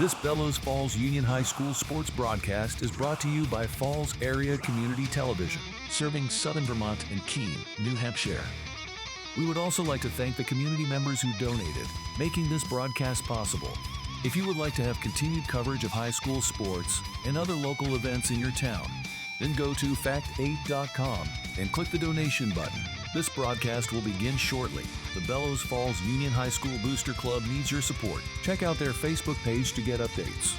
This Bellows Falls Union High School sports broadcast is brought to you by Falls Area Community Television, serving Southern Vermont and Keene, New Hampshire. We would also like to thank the community members who donated, making this broadcast possible. If you would like to have continued coverage of high school sports and other local events in your town, then go to fact8.com and click the donation button. This broadcast will begin shortly. The Bellows Falls Union High School Booster Club needs your support. Check out their Facebook page to get updates.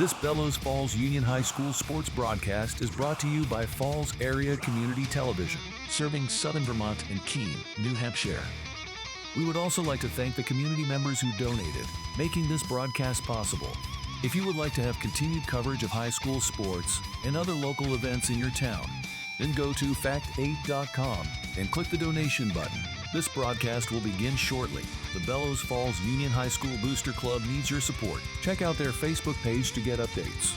This Bellows Falls Union High School sports broadcast is brought to you by Falls Area Community Television, serving Southern Vermont and Keene, New Hampshire. We would also like to thank the community members who donated, making this broadcast possible. If you would like to have continued coverage of high school sports and other local events in your town, then go to fact8.com and click the donation button. This broadcast will begin shortly. The Bellows Falls Union High School Booster Club needs your support. Check out their Facebook page to get updates.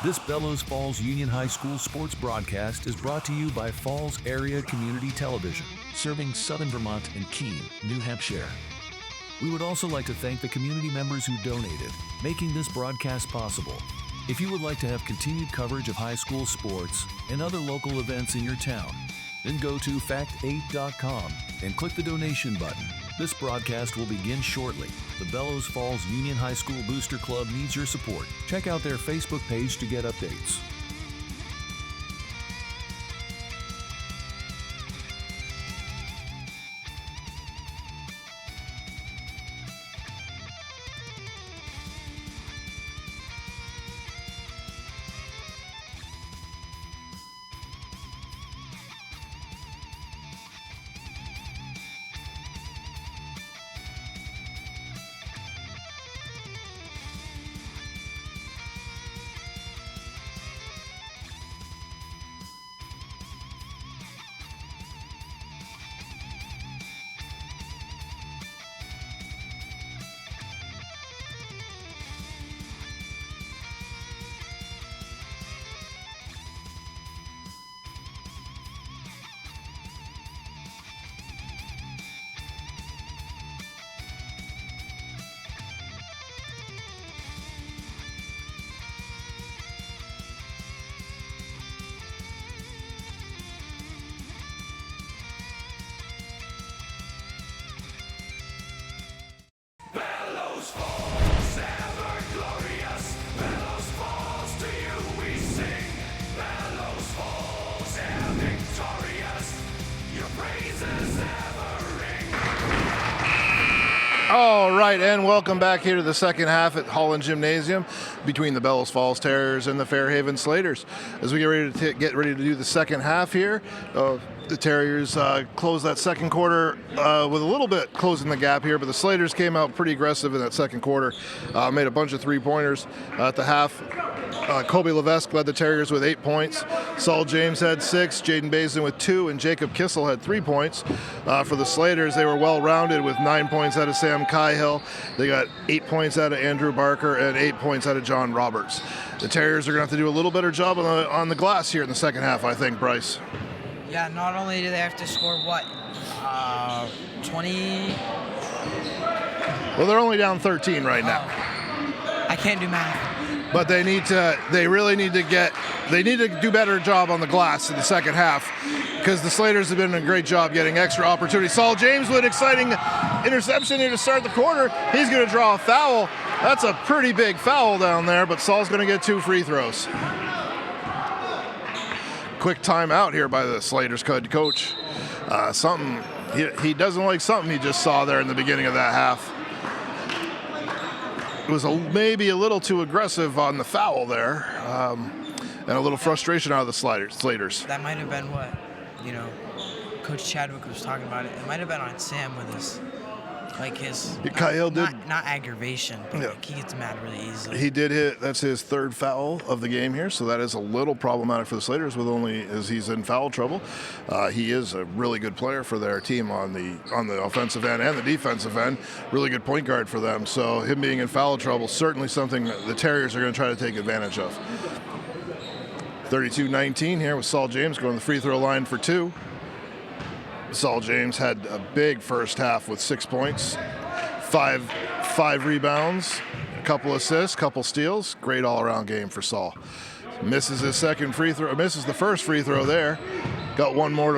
This Bellows Falls Union High School sports broadcast is brought to you by Falls Area Community Television, serving Southern Vermont and Keene, New Hampshire. We would also like to thank the community members who donated, making this broadcast possible. If you would like to have continued coverage of high school sports and other local events in your town, then go to fact8.com and click the donation button. This broadcast will begin shortly. The Bellows Falls Union High School Booster Club needs your support. Check out their Facebook page to get updates. All right, and welcome back here to the second half at Holland Gymnasium between the Bellows Falls Terriers and the Fairhaven Slaters. As we get ready to do the second half here, the Terriers closed that second quarter with a little bit closing the gap here, but the Slaters came out pretty aggressive in that second quarter, made a bunch of three-pointers at the half. Kobe Levesque led the Terriers with 8 points. Saul James had 6, Jaden Bazin with 2, and Jacob Kissel had 3 points. For the Slaters, they were well-rounded with 9 points out of Sam Cahill. They got 8 points out of Andrew Barker and 8 points out of John Roberts. The Terriers are going to have to do a little better job on the glass here in the second half, I think, Bryce. Yeah, not only do they have to score, 20? Well, they're only down 13 right now. I can't do math. But they need to do better job on the glass in the second half, because the Slaters have been doing a great job getting extra opportunities. Saul James with exciting interception here to start the quarter. He's going to draw a foul. That's a pretty big foul down there, but Saul's going to get 2 free throws. Quick timeout here by the Slaters coach. He doesn't like something he just saw there in the beginning of that half. It was maybe a little too aggressive on the foul there, and a little frustration out of the Slaters. That might have been what, Coach Chadwick was talking about it. It might have been on Sam with his, not aggravation, but he gets mad really easily. He did hit. That's his 3rd foul of the game here, so that is a little problematic for the Slaters. As he's in foul trouble. He is a really good player for their team on the offensive end and the defensive end. Really good point guard for them. So him being in foul trouble, certainly something that the Terriers are going to try to take advantage of. 32-19 here with Saul James going to the free throw line for 2. Saul James had a big first half with 6 points, five rebounds, a couple assists, couple steals. Great all-around game for Saul. Misses his second free throw. Misses the first free throw there. Got one more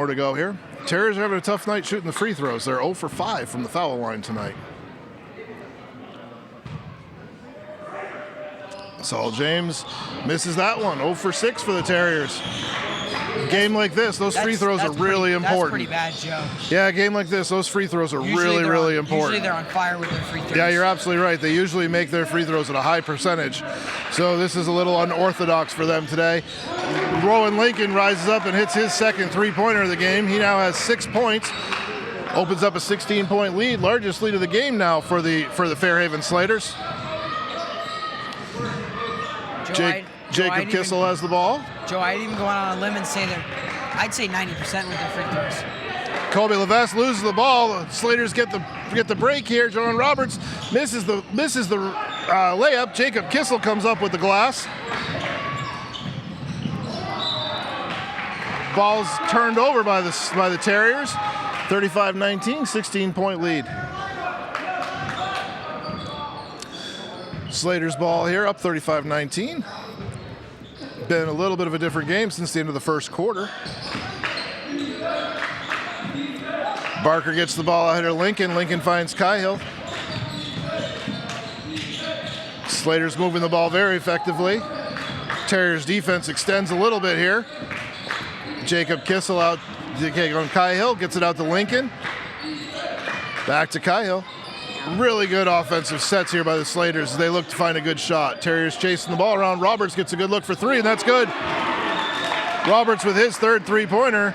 to go here. Terriers are having a tough night shooting the free throws. They're 0 for 5 from the foul line tonight. Saul James misses that one. 0 for 6 for the Terriers. A game like this, those free throws are really important. That's pretty bad, Joe. Yeah, a game like this, those free throws are really important. Usually they're on fire with their free throws. Yeah, you're absolutely right. They usually make their free throws at a high percentage. So this is a little unorthodox for them today. Rowan Lincoln rises up and hits his second three-pointer of the game. He now has 6 points. Opens up a 16-point lead, largest lead of the game now for the Fairhaven Slaters. Jacob Kissel has the ball. Joe, I'd even go on a limb and say that I'd say 90% with their free throws. Kobe Levesque loses the ball. The Slaters get the break here. John Roberts misses the layup. Jacob Kissel comes up with the glass. ball's turned over by the Terriers. 35-19, 16-point lead. Slater's ball here, up 35-19. Been a little bit of a different game since the end of the first quarter. Barker gets the ball out of Lincoln. Lincoln finds Cahill. Slater's moving the ball very effectively. Terriers defense extends a little bit here. Jacob Kissel out on Cahill, gets it out to Lincoln. Back to Cahill. Really good offensive sets here by the Slaters as they look to find a good shot. Terriers chasing the ball around. Roberts gets a good look for three, and that's good. Roberts with his third three-pointer.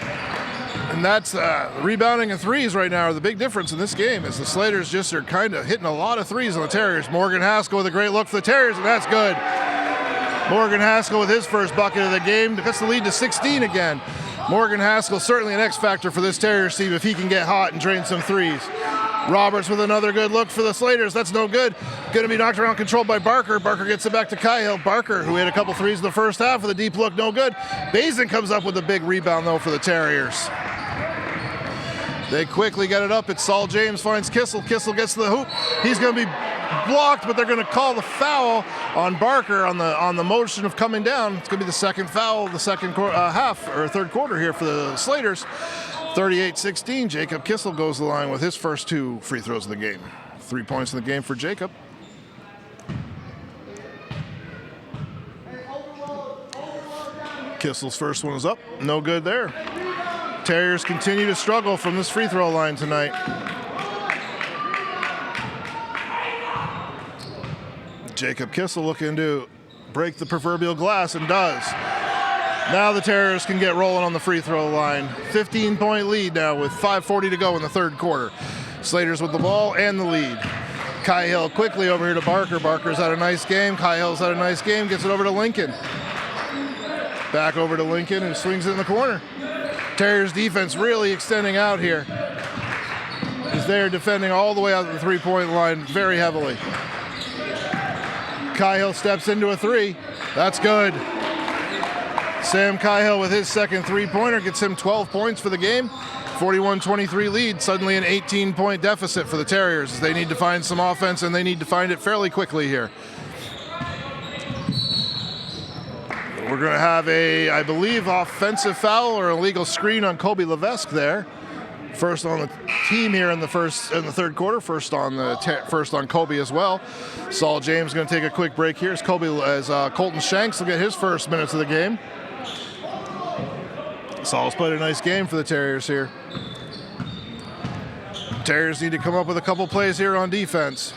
And that's rebounding and threes right now are the big difference in this game as the Slaters just are kind of hitting a lot of threes on the Terriers. Morgan Haskell with a great look for the Terriers, and that's good. Morgan Haskell with his first bucket of the game. That's the lead to 16 again. Morgan Haskell certainly an X factor for this Terriers team if he can get hot and drain some threes. Roberts with another good look for the Slaters. That's no good. Going to be knocked around, controlled by Barker. Barker gets it back to Cahill. Barker, who hit a couple threes in the first half with a deep look, no good. Bazin comes up with a big rebound, though, for the Terriers. They quickly get it up. It's Saul James finds Kissel. Kissel gets to the hoop. He's going to be blocked, but they're going to call the foul on Barker on the motion of coming down. It's going to be the second foul of the second half or third quarter here for the Slaters. 38-16. Jacob Kissel goes to the line with his first two free throws of the game. 3 points in the game for Jacob. Kissel's first one is up. No good there. Terriers continue to struggle from this free throw line tonight. Jacob Kissel looking to break the proverbial glass and does. Now the Terriers can get rolling on the free throw line. 15-point lead now with 5:40 to go in the third quarter. Slaters with the ball and the lead. Cahill quickly over here to Barker. Barker's had a nice game. Cahill's had a nice game. Gets it over to Lincoln. Back over to Lincoln and swings it in the corner. Terriers defense really extending out here as they are defending all the way out to the three-point line very heavily. Cahill steps into a three. That's good. Sam Cahill with his second three-pointer gets him 12 points for the game. 41-23 lead, suddenly an 18-point deficit for the Terriers. They need to find some offense, and they need to find it fairly quickly here. We're going to have a, I believe, offensive foul or illegal screen on Kobe Levesque there. First on the team here in the third quarter. First on Kobe as well. Saul James going to take a quick break here as Colton Shanks will get his first minutes of the game. Saul's played a nice game for the Terriers here. Terriers need to come up with a couple plays here on defense.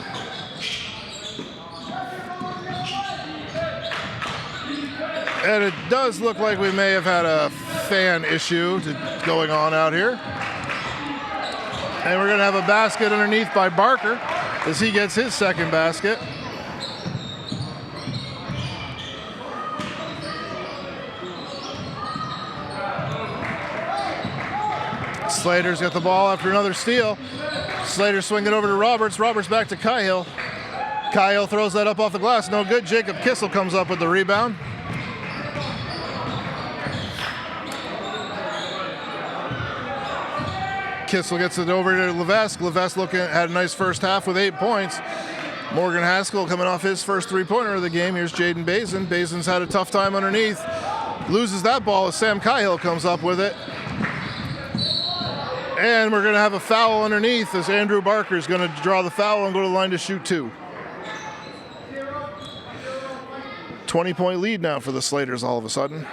And it does look like we may have had a fan issue going on out here. And we're going to have a basket underneath by Barker as he gets his second basket. Slater's got the ball after another steal. Slater swinging over to Roberts. Roberts back to Cahill. Cahill throws that up off the glass. No good. Jacob Kissel comes up with the rebound. Kissel gets it over to Levesque. Levesque had a nice first half with 8 points. Morgan Haskell coming off his first three-pointer of the game. Here's Jaden Bazin. Bazin's had a tough time underneath. Loses that ball as Sam Cahill comes up with it. And we're going to have a foul underneath as Andrew Barker's going to draw the foul and go to the line to shoot two. 20-point lead now for the Slaters all of a sudden.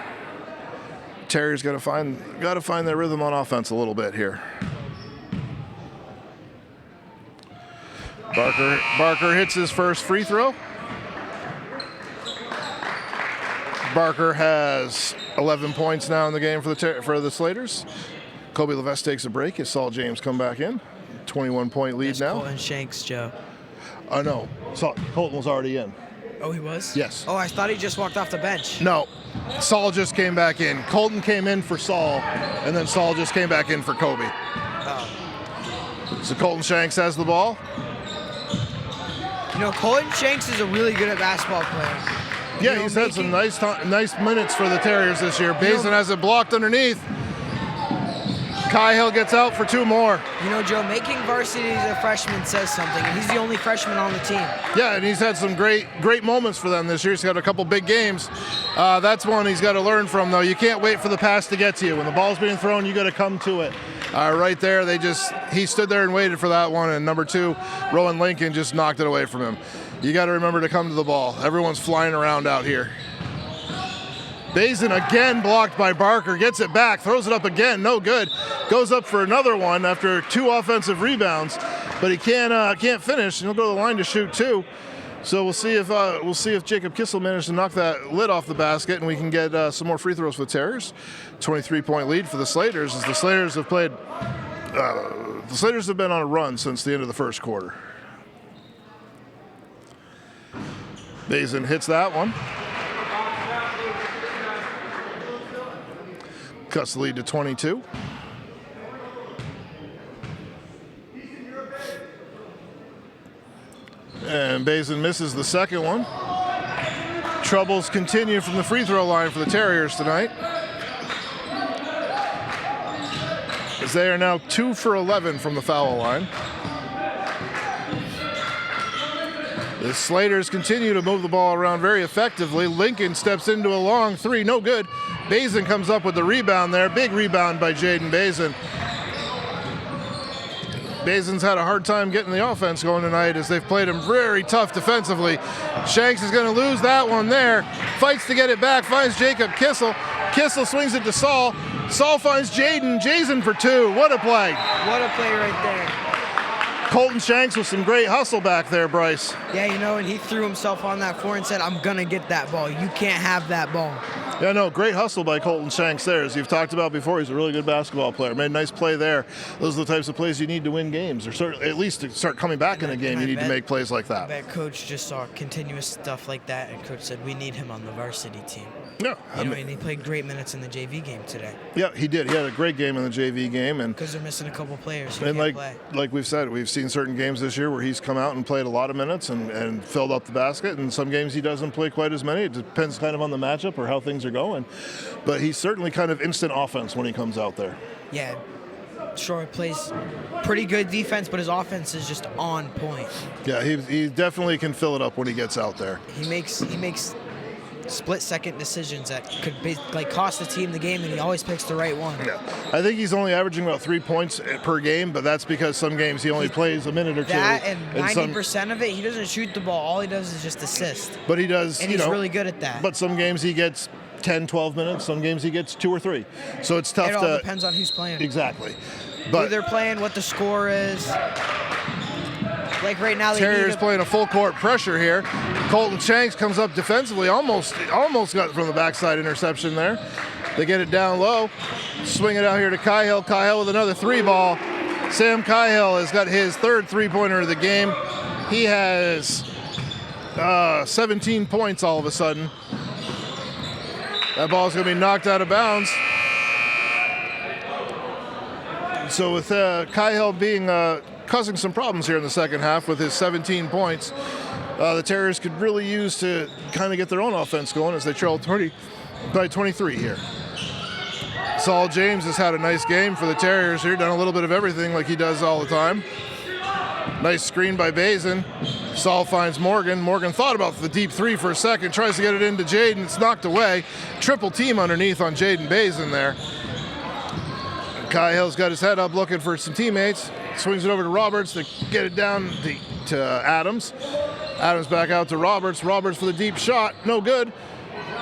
Terriers got to find their rhythm on offense a little bit here. Barker hits his first free throw. Barker has 11 points now in the game for the Slaters. Kobe Levesque takes a break as Saul James come back in. 21-point lead now. Colton Shanks, Joe. No. Colton was already in. Oh, he was? Yes. Oh, I thought he just walked off the bench. No. Saul just came back in. Colton came in for Saul, and then Saul just came back in for Kobe. Oh. So Colton Shanks has the ball. You know, Colton Shanks is a really good basketball player. Yeah, he's had some nice minutes for the Terriers this year. Bazin has it blocked underneath. Cahill gets out for 2 more. You know, Joe, making varsity as a freshman says something, and he's the only freshman on the team. Yeah, and he's had some great moments for them this year. He's got a couple big games. That's one he's got to learn from, though. You can't wait for the pass to get to you. When the ball's being thrown, you got to come to it. Right there, he stood there and waited for that one, and number 2, Rowan Lincoln, just knocked it away from him. You got to remember to come to the ball. Everyone's flying around out here. Bazin again blocked by Barker, gets it back, throws it up again, no good. Goes up for another one after 2 offensive rebounds, but he can't finish. He'll go to the line to shoot 2. So we'll see if Jacob Kissel manages to knock that lid off the basket, and we can get some more free throws for the Terriers. 23-point lead for the Slaters, as the Slaters have played. The Slaters have been on a run since the end of the first quarter. Bazin hits that one. Cuts the lead to 22. And Bazin misses the second one. Troubles continue from the free throw line for the Terriers tonight, as they are now 2 for 11 from the foul line. The Slaters continue to move the ball around very effectively. Lincoln steps into a long 3, no good. Bazin comes up with the rebound there. Big rebound by Jaden Bazin. Bazin's had a hard time getting the offense going tonight, as they've played him very tough defensively. Shanks is going to lose that one there. Fights to get it back, finds Jacob Kissel. Kissel swings it to Saul. Saul finds Jason for 2. What a play. What a play right there. Colton Shanks with some great hustle back there, Bryce. Yeah, you know, and he threw himself on that floor and said, I'm going to get that ball. You can't have that ball. Yeah, no, great hustle by Colton Shanks there. As you've talked about before, he's a really good basketball player. Made a nice play there. Those are the types of plays you need to win games, or at least to start coming back in a game, you need to make plays like that. I bet Coach just saw continuous stuff like that, and Coach said, we need him on the varsity team. Yeah. And he played great minutes in the JV game today. Yeah, he did. He had a great game in the JV game. Because they're missing a couple players who can't play. Like we've said, we've seen certain games this year where he's come out and played a lot of minutes and filled up the basket, and some games he doesn't play quite as many. It depends kind of on the matchup or how things are going. But he's certainly kind of instant offense when he comes out there. Yeah, sure, plays pretty good defense, but his offense is just on point. Yeah, he definitely can fill it up when he gets out there. He makes split-second decisions that could cost the team the game, and he always picks the right one. Yeah, I think he's only averaging about 3 points per game, but that's because some games he only plays a minute or 2. That and 90% of it, he doesn't shoot the ball. All he does is just assist. But he does, and he's really good at that. But some games he gets 10, 12 minutes. Some games he gets 2 or 3. So it's tough to... It all depends on who's playing. Exactly. But who they're playing, what the score is. Like right now, Terriers playing a full court pressure here. Colton Shanks comes up defensively, almost got from the backside interception there. They get it down low, swing it out here to Cahill. Cahill with another 3 ball. Sam Cahill has got his 3rd 3-pointer of the game. He has 17 points all of a sudden. That ball's going to be knocked out of bounds. So with Cahill being causing some problems here in the second half with his 17 points, the Terriers could really use to kind of get their own offense going as they trail 23 here. Saul James has had a nice game for the Terriers here, done a little bit of everything like he does all the time. Nice screen by Bazin. Saul finds Morgan. Morgan thought about the deep 3 for a second, tries to get it into Jaden. It's knocked away. Triple team underneath on Jaden Bazin there. Cahill's got his head up looking for some teammates. Swings it over to Roberts to get it down to Adams. Adams back out to Roberts. Roberts for the deep shot. No good.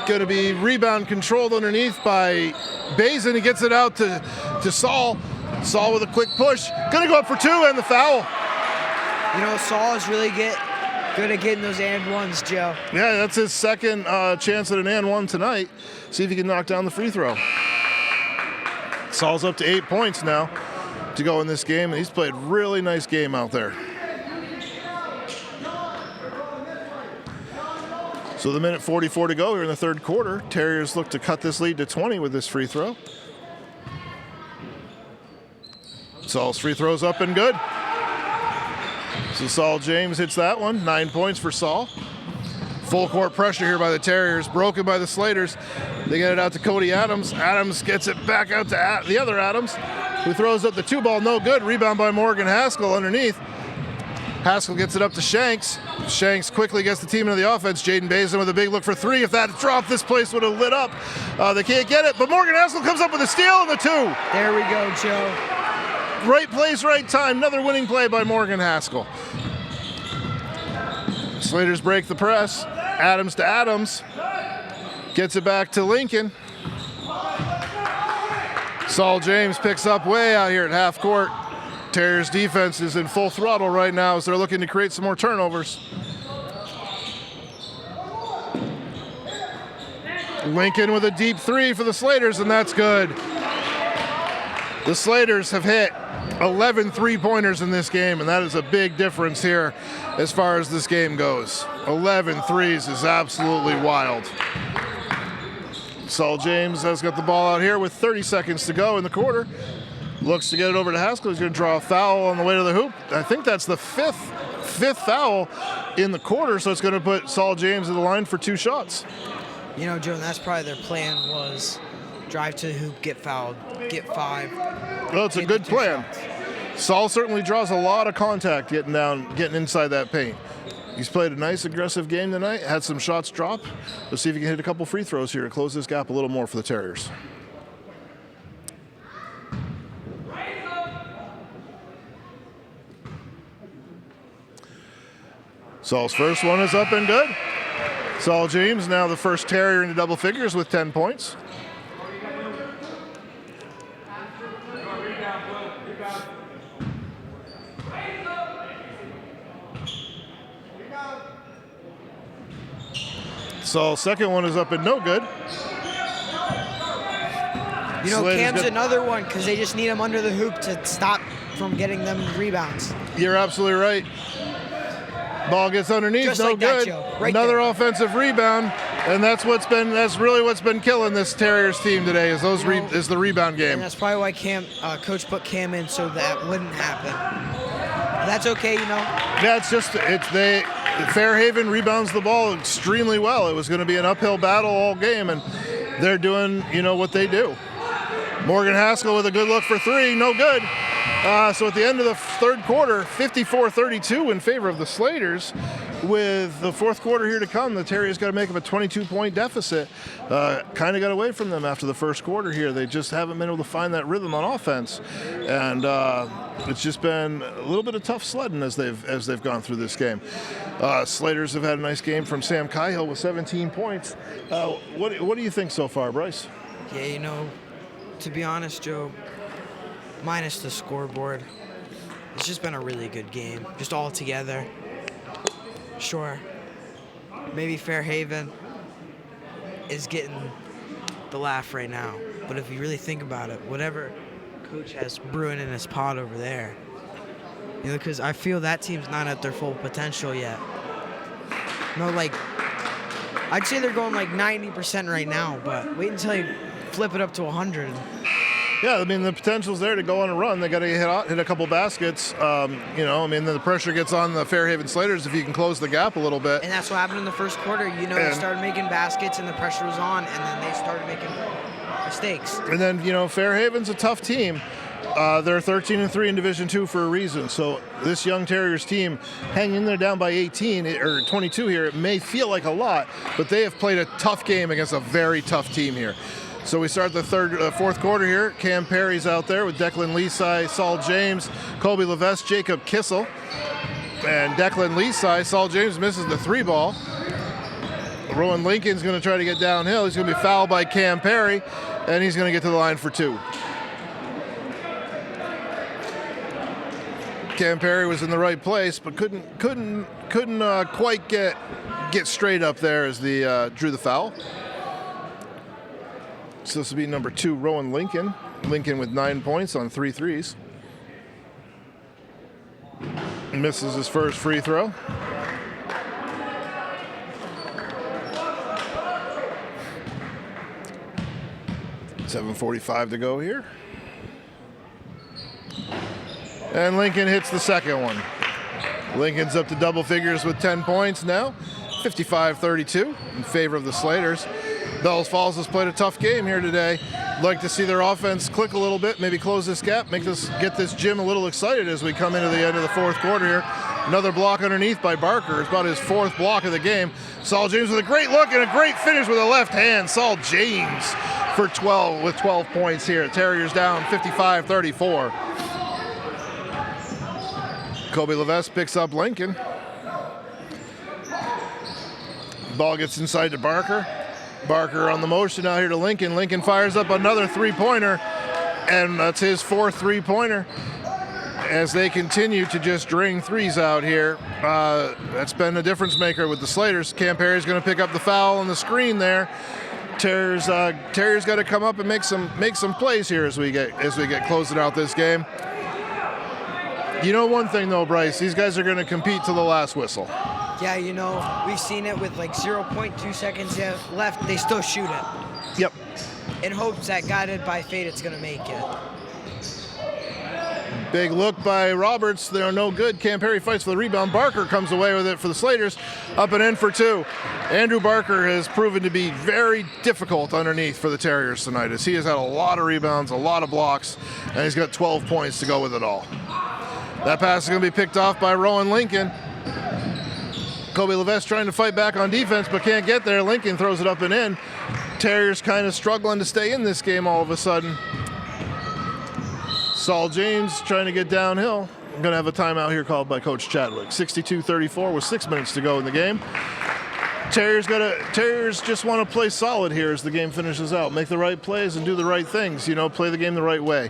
Going to be rebound controlled underneath by Bazin. He gets it out to Saul. Saul with a quick push. Going to go up for 2 and the foul. You know, Saul is really good at getting those and ones, Joe. Yeah, that's his second chance at an and one tonight. See if he can knock down the free throw. Saul's up to 8 points now to go in this game, and he's played a really nice game out there. So the minute 44 to go here in the third quarter. Terriers look to cut this lead to 20 with this free throw. Saul's free throw's up and good. So Saul James hits that one. 9 points for Saul. Full court pressure here by the Terriers, broken by the Slaters. They get it out to Cody Adams. Adams gets it back out to the other Adams. who throws up the 2 ball, no good. Rebound by Morgan Haskell underneath. Haskell gets it up to Shanks. Shanks quickly gets the team into the offense. Jaden Bazin with a big look for 3. If that dropped, this place would have lit up. They can't get it, but Morgan Haskell comes up with a steal and the 2. There we go, Joe. Right place, right time. Another winning play by Morgan Haskell. Slaters break the press. Adams to Adams. Gets it back to Lincoln. Saul James picks up way out here at half court. Terriers defense is in full throttle right now as they're looking to create some more turnovers. Lincoln with a deep 3 for the Slaters, and that's good. The Slaters have hit 11 3-pointers in this game, and that is a big difference here as far as this game goes. 11 threes is absolutely wild. Saul James has got the ball out here with 30 seconds to go in the quarter. Looks to get it over to Haskell. He's going to draw a foul on the way to the hoop. I think that's the fifth foul in the quarter, so it's going to put Saul James at the line for 2 shots. You know, Joe, that's probably their plan was drive to the hoop, get fouled, get 5. Well, it's a good plan. Saul certainly draws a lot of contact getting inside that paint. He's played a nice aggressive game tonight, had some shots drop. Let's see if he can hit a couple free throws here to close this gap a little more for the Terriers. Saul's first one is up and good. Saul James now the first Terrier into double figures with 10 points. Saul's second one is up and no good. You know, Cam's another one because they just need him under the hoop to stop from getting them rebounds. You're absolutely right. Ball gets underneath, just no like good. That, Joe. Right Another there. offensive rebound, and that's really what's been killing this Terriers team today is is the rebound game. And that's probably why Coach put Cam in so that wouldn't happen. But that's okay, you know. Yeah, Fairhaven rebounds the ball extremely well. It was going to be an uphill battle all game, and they're doing what they do. Morgan Haskell with a good look for 3, no good. So at the end of the third quarter, 54-32 in favor of the Slaters. With the fourth quarter here to come, the Terriers got to make up a 22-point deficit. Kind of got away from them after the first quarter here. They just haven't been able to find that rhythm on offense, and it's just been a little bit of tough sledding as they've gone through this game. Slaters have had a nice game from Sam Cahill with 17 points. What do you think so far, Bryce? Yeah, to be honest, Joe, minus the scoreboard, it's just been a really good game, just all together. Sure, maybe Fairhaven is getting the laugh right now, but if you really think about it, whatever Coach has brewing in his pot over there, because I feel that team's not at their full potential yet. I'd say they're going 90% right now, but wait until you flip it up to 100. Yeah, I mean, the potential's there to go on a run. They got to hit a couple baskets. The pressure gets on the Fairhaven Slaters if you can close the gap a little bit. And that's what happened in the first quarter. They started making baskets and the pressure was on, and then they started making mistakes. And then, Fairhaven's a tough team. They're 13-3 in Division II for a reason. So this young Terriers team hanging there down by 18 or 22 here, it may feel like a lot, but they have played a tough game against a very tough team here. So we start the fourth quarter here. Cam Perry's out there with Declan Leasai, Saul James, Colby Levesque, Jacob Kissel. And Declan Leasai, Saul James misses the 3-ball. Rowan Lincoln's going to try to get downhill. He's going to be fouled by Cam Perry, and he's going to get to the line for 2. Cam Perry was in the right place, but couldn't quite get straight up there as the drew the foul. So this will be number 2, Rowan Lincoln. Lincoln with 9 points on 3 threes. Misses his first free throw. .7:45 to go here. And Lincoln hits the second one. Lincoln's up to double figures with 10 points now. 55-32 in favor of the Slaters. Bells Falls has played a tough game here today. Like to see their offense click a little bit, maybe close this gap, get this gym a little excited as we come into the end of the fourth quarter here. Another block underneath by Barker. It's about his fourth block of the game. Saul James with a great look and a great finish with a left hand. Saul James for 12 points here. Terriers down 55-34. Kobe Levesque picks up Lincoln. Ball gets inside to Barker. Barker on the motion out here to Lincoln. Lincoln fires up another three-pointer, and that's his fourth three-pointer as they continue to just drain threes out here. That's been a difference maker with the Slaters. Cam Perry's going to pick up the foul on the screen there. Terrier's got to come up and make some plays here as we get closing out this game. You know one thing though, Bryce, these guys are going to compete to the last whistle. Yeah, you know, we've seen it with like 0.2 seconds left. They still shoot it. Yep. In hopes that guided by fate, it's going to make it. Big look by Roberts. They're no good. Cam Perry fights for the rebound. Barker comes away with it for the Slaters. Up and in for two. Andrew Barker has proven to be very difficult underneath for the Terriers tonight, as he has had a lot of rebounds, a lot of blocks, and he's got 12 points to go with it all. That pass is going to be picked off by Rowan Lincoln. Kobe Levesque trying to fight back on defense, but can't get there. Lincoln throws it up and in. Terriers kind of struggling to stay in this game all of a sudden. Saul James trying to get downhill. I'm going to have a timeout here called by Coach Chadwick. 62-34 with 6 minutes to go in the game. Terriers just want to play solid here as the game finishes out. Make the right plays and do the right things. You know, play the game the right way.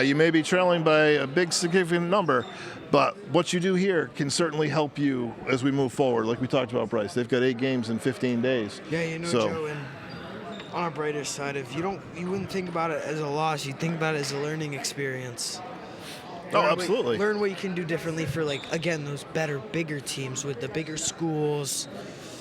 You may be trailing by a big significant number, but what you do here can certainly help you as we move forward. Like we talked about, Bryce, they've got 8 games in 15 days. Yeah, you know, Joe, and on a brighter side, if you wouldn't think about it as a loss, you'd think about it as a learning experience. Absolutely. Learn what you can do differently for, like, again, those better, bigger teams with the bigger schools.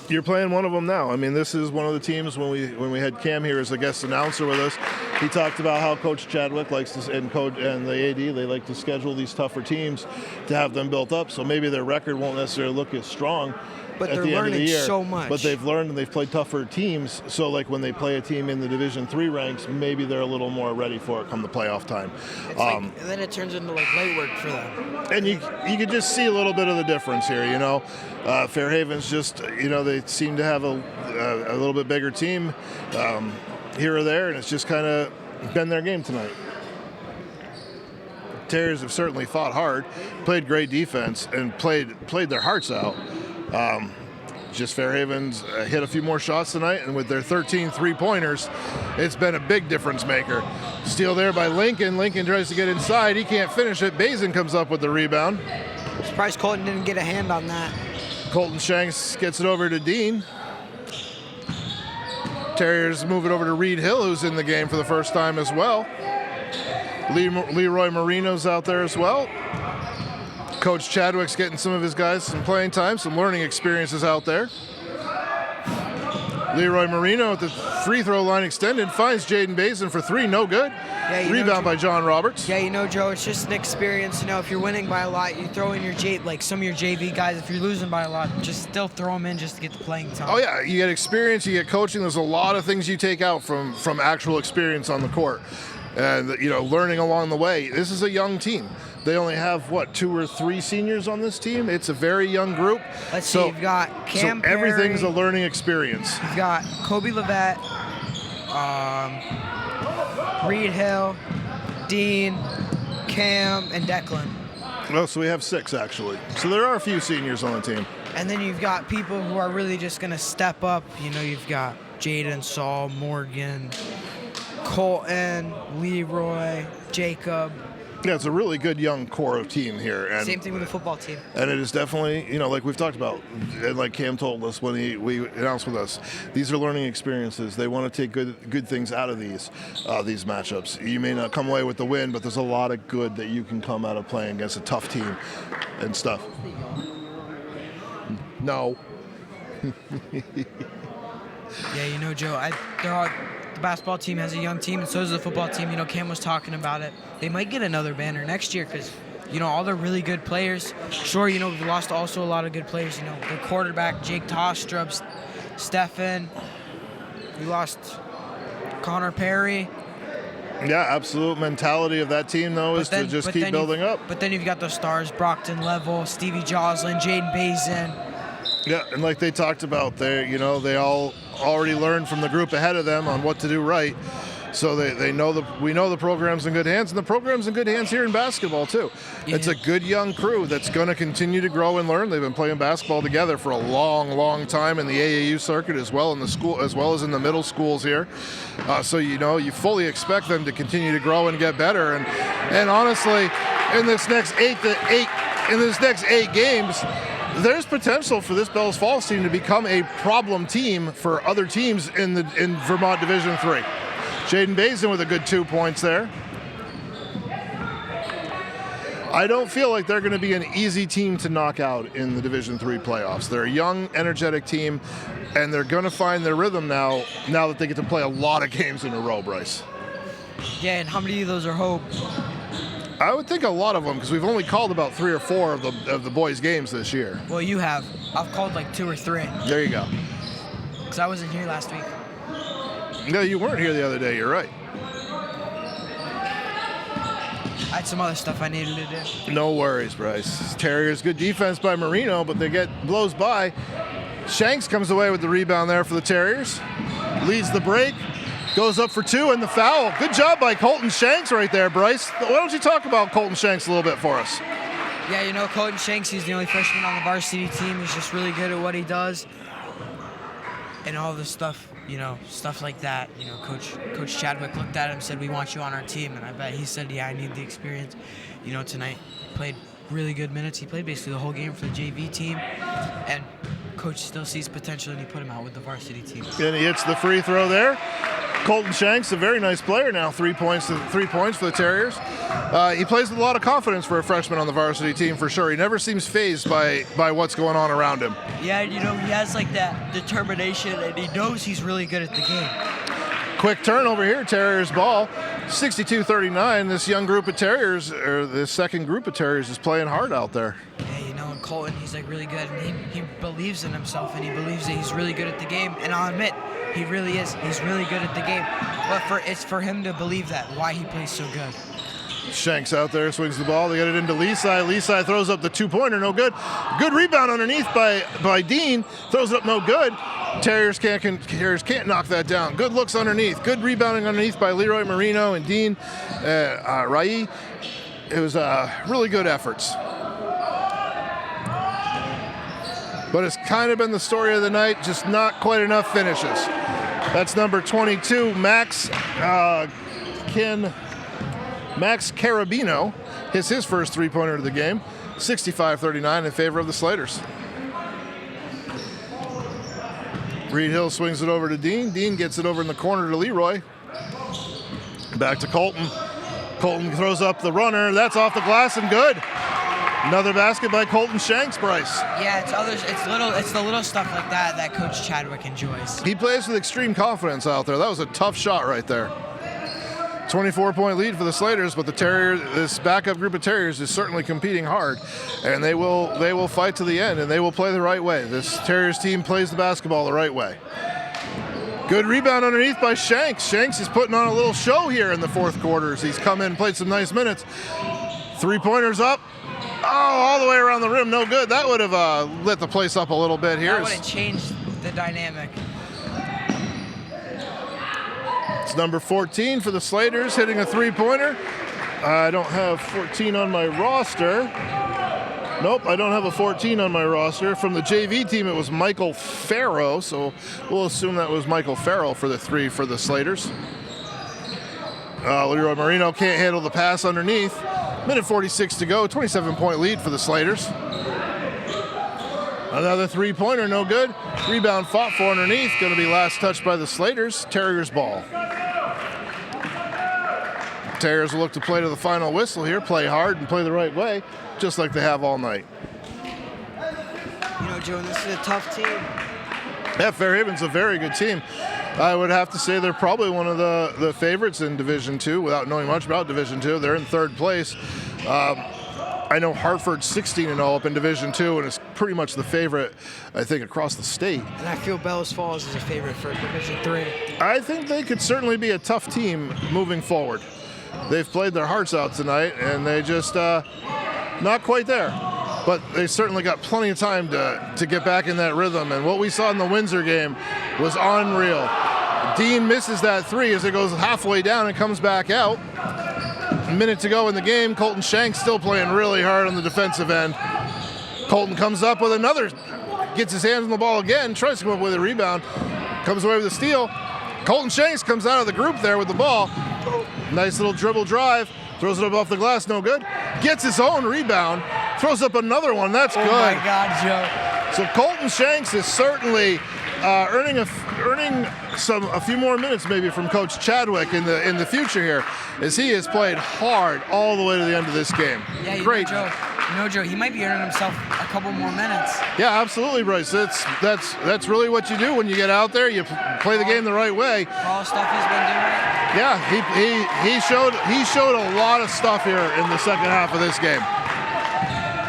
You're playing one of them now. I mean, this is one of the teams when we had Cam here as a guest announcer with us. He talked about how Coach Chadwick likes to, and the AD, they like to schedule these tougher teams to have them built up. So maybe their record won't necessarily look as strong but at the end of the year. So much. But they've learned and they've played tougher teams. So like when they play a team in the Division III ranks, maybe they're a little more ready for it come the playoff time. And then it turns into like light work for them. And you can just see a little bit of the difference here, you know. Fairhaven's just, you know, they seem to have a little bit bigger team here or there, and it's just kind of been their game tonight. Terriers have certainly fought hard, played great defense, and played their hearts out. Just Fairhaven's hit a few more shots tonight, and with their 13 three-pointers, it's been a big difference maker. Steal there by Lincoln. Lincoln tries to get inside. He can't finish it. Bazin comes up with the rebound. Surprised Colton didn't get a hand on that. Colton Shanks gets it over to Dean. Terriers move it over to Reed Hill, who's in the game for the first time as well. Leroy Marino's out there as well. Coach Chadwick's getting some of his guys some playing time, some learning experiences out there. Leroy Marino at the free throw line extended, finds Jaden Bazin for three, no good. Yeah, rebound by John Roberts. Yeah, you know, Joe, it's just an experience. You know, if you're winning by a lot, you throw in your some of your JV guys. If you're losing by a lot, just still throw them in just to get the playing time. Oh yeah, you get experience, you get coaching. There's a lot of things you take out from actual experience on the court, and you know, learning along the way. This is a young team. They only have, 2 or 3 seniors on this team? It's a very young group. Let's see, you've got Cam Perry. Everything's a learning experience. You've got Kobe Levesque, Reed Hill, Dean, Cam, and Declan. Well, so we have 6, actually. So there are a few seniors on the team. And then you've got people who are really just going to step up. You know, you've got Jaden, Saul, Morgan, Colton, Leroy, Jacob. Yeah, it's a really good young core of team here. And same thing with the football team. And it is definitely, you know, like we've talked about, and like Cam told us when we announced with us, these are learning experiences. They want to take good things out of these matchups. You may not come away with the win, but there's a lot of good that you can come out of playing against a tough team and stuff. No. Yeah, you know, Joe, the basketball team has a young team, and so does the football team. You know, Cam was talking about it. They might get another banner next year because, you know, all the really good players. Sure, you know, we've lost also a lot of good players. You know, their quarterback, Jake Tostrup, Stefan. We lost Connor Perry. Yeah, absolute mentality of that team, though, is to just keep building up. But then you've got the stars, Brockton Level, Stevie Joslin, Jaden Bazin. Yeah, and like they talked about, they all already learned from the group ahead of them on what to do right. So we know the program's in good hands, and the program's in good hands here in basketball too. Yeah. It's a good young crew that's going to continue to grow and learn. They've been playing basketball together for a long, long time in the AAU circuit as well in the school as well as in the middle schools here. So you fully expect them to continue to grow and get better. And honestly, in this next eight games, there's potential for this Bells Falls team to become a problem team for other teams in Vermont Division III. Jaden Bazin with a good 2 points there. I don't feel like they're going to be an easy team to knock out in the Division III playoffs. They're a young, energetic team, and they're going to find their rhythm now that they get to play a lot of games in a row, Bryce. Yeah, and how many of those are hope? I would think a lot of them, because we've only called about 3 or 4 of the boys' games this year. Well, you have. I've called like 2 or 3. There you go. Because I wasn't here last week. No, you weren't here the other day. You're right. I had some other stuff I needed to do. No worries, Bryce. Terriers, good defense by Marino, but they get blows by. Shanks comes away with the rebound there for the Terriers. Leads the break. Goes up for 2 and the foul. Good job by Colton Shanks right there, Bryce. Why don't you talk about Colton Shanks a little bit for us? Yeah, Colton Shanks, he's the only freshman on the varsity team. He's just really good at what he does. And all this stuff, stuff like that. Coach Chadwick looked at him and said, "We want you on our team." And I bet he said, "Yeah, I need the experience." Tonight played really good minutes. He played basically the whole game for the JV team. And coach still sees potential, and he put him out with the varsity team. And he hits the free throw there. Colton Shanks, a very nice player now, 3 points for the Terriers. He plays with a lot of confidence for a freshman on the varsity team for sure. He never seems fazed by what's going on around him. Yeah, he has like that determination, and he knows he's really good at the game. Quick turnover here, Terriers ball, 62-39. This young group of Terriers, or this second group of Terriers, is playing hard out there. Yeah, and Colton, he's like really good, and he believes in himself, and he believes that he's really good at the game. And I'll admit, he really is. He's really good at the game. But it's for him to believe that, why he plays so good. Shanks out there, swings the ball. They get it into Leaside. Leaside throws up the 2-pointer, no good. Good rebound underneath by Dean. Throws it up, no good. Terriers can't knock that down. Good looks underneath. Good rebounding underneath by Leroy Marino and Dean Rai. It was really good efforts. But it's kind of been the story of the night, just not quite enough finishes. That's number 22, Max Carabino hits his first 3-pointer of the game, 65-39 in favor of the Slaters. Reed Hill swings it over to Dean. Dean gets it over in the corner to Leroy. Back to Colton. Colton throws up the runner. That's off the glass and good. Another basket by Colton Shanks, Bryce. Yeah, it's the little stuff like that Coach Chadwick enjoys. He plays with extreme confidence out there. That was a tough shot right there. 24-point lead for the Slaters, but this backup group of Terriers is certainly competing hard, and they will fight to the end, and they will play the right way. This Terriers team plays the basketball the right way. Good rebound underneath by Shanks. Shanks is putting on a little show here in the fourth quarters. He's come in and played some nice minutes. 3-pointers up. Oh, all the way around the rim, no good. That would have lit the place up a little bit here. That would have changed the dynamic. It's number 14 for the Slaters, hitting a 3-pointer. I don't have 14 on my roster. Nope, I don't have a 14 on my roster. From the JV team, it was Michael Farrow, so we'll assume that was Michael Farrow for the 3 for the Slaters. Leroy Marino can't handle the pass underneath. Minute 46 to go, 27-point lead for the Slaters. Another 3-pointer, no good. Rebound fought for underneath, going to be last touched by the Slaters. Terriers ball. Terriers will look to play to the final whistle here, play hard and play the right way, just like they have all night. Joe, this is a tough team. Yeah, Fairhaven's a very good team. I would have to say they're probably one of the favorites in Division II without knowing much about Division II. They're in third place. I know Hartford's 16-0 up in Division II, and it's pretty much the favorite, I think, across the state. And I feel Bellows Falls is a favorite for Division III. I think they could certainly be a tough team moving forward. They've played their hearts out tonight, and they just not quite there. But they certainly got plenty of time to get back in that rhythm. And what we saw in the Windsor game was unreal. Dean misses that three as it goes halfway down and comes back out. A minute to go in the game. Colton Shanks still playing really hard on the defensive end. Colton comes up with another, gets his hands on the ball again, tries to come up with a rebound, comes away with a steal. Colton Shanks comes out of the group there with the ball. Nice little dribble drive. Throws it up off the glass, no good. Gets his own rebound, throws up another one. That's good. Oh my God, Joe. So Colton Shanks is certainly earning a few more minutes maybe from Coach Chadwick in the future here, as he has played hard all the way to the end of this game. Yeah, Great. Joe, he might be earning himself a couple more minutes. Yeah, absolutely, Bryce. That's really what you do when you get out there. You play the game the right way. For all the stuff he's been doing. Yeah, he showed a lot of stuff here in the second half of this game.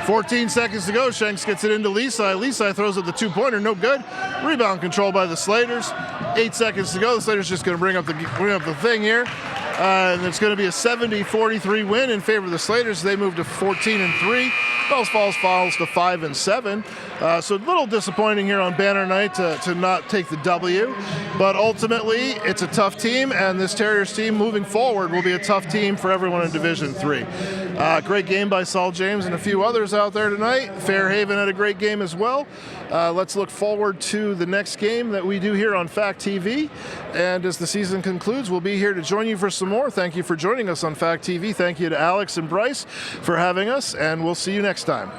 14 seconds to go. Shanks gets it into Leaside. Leaside throws up the two-pointer, no good. Rebound control by the Slaters. 8 seconds to go. The Slaters just going to bring up the thing here. And it's going to be a 70-43 win in favor of the Slaters. They move to 14-3. Bells Falls falls to 5-7. So a little disappointing here on banner night to not take the W. But ultimately, it's a tough team, and this Terriers team moving forward will be a tough team for everyone in Division III. Great game by Saul James and a few others out there tonight. Fairhaven had a great game as well. Let's look forward to the next game that we do here on Fact TV. And as the season concludes, we'll be here to join you for some more. Thank you for joining us on Fact TV. Thank you to Alex and Bryce for having us, and we'll see you next time.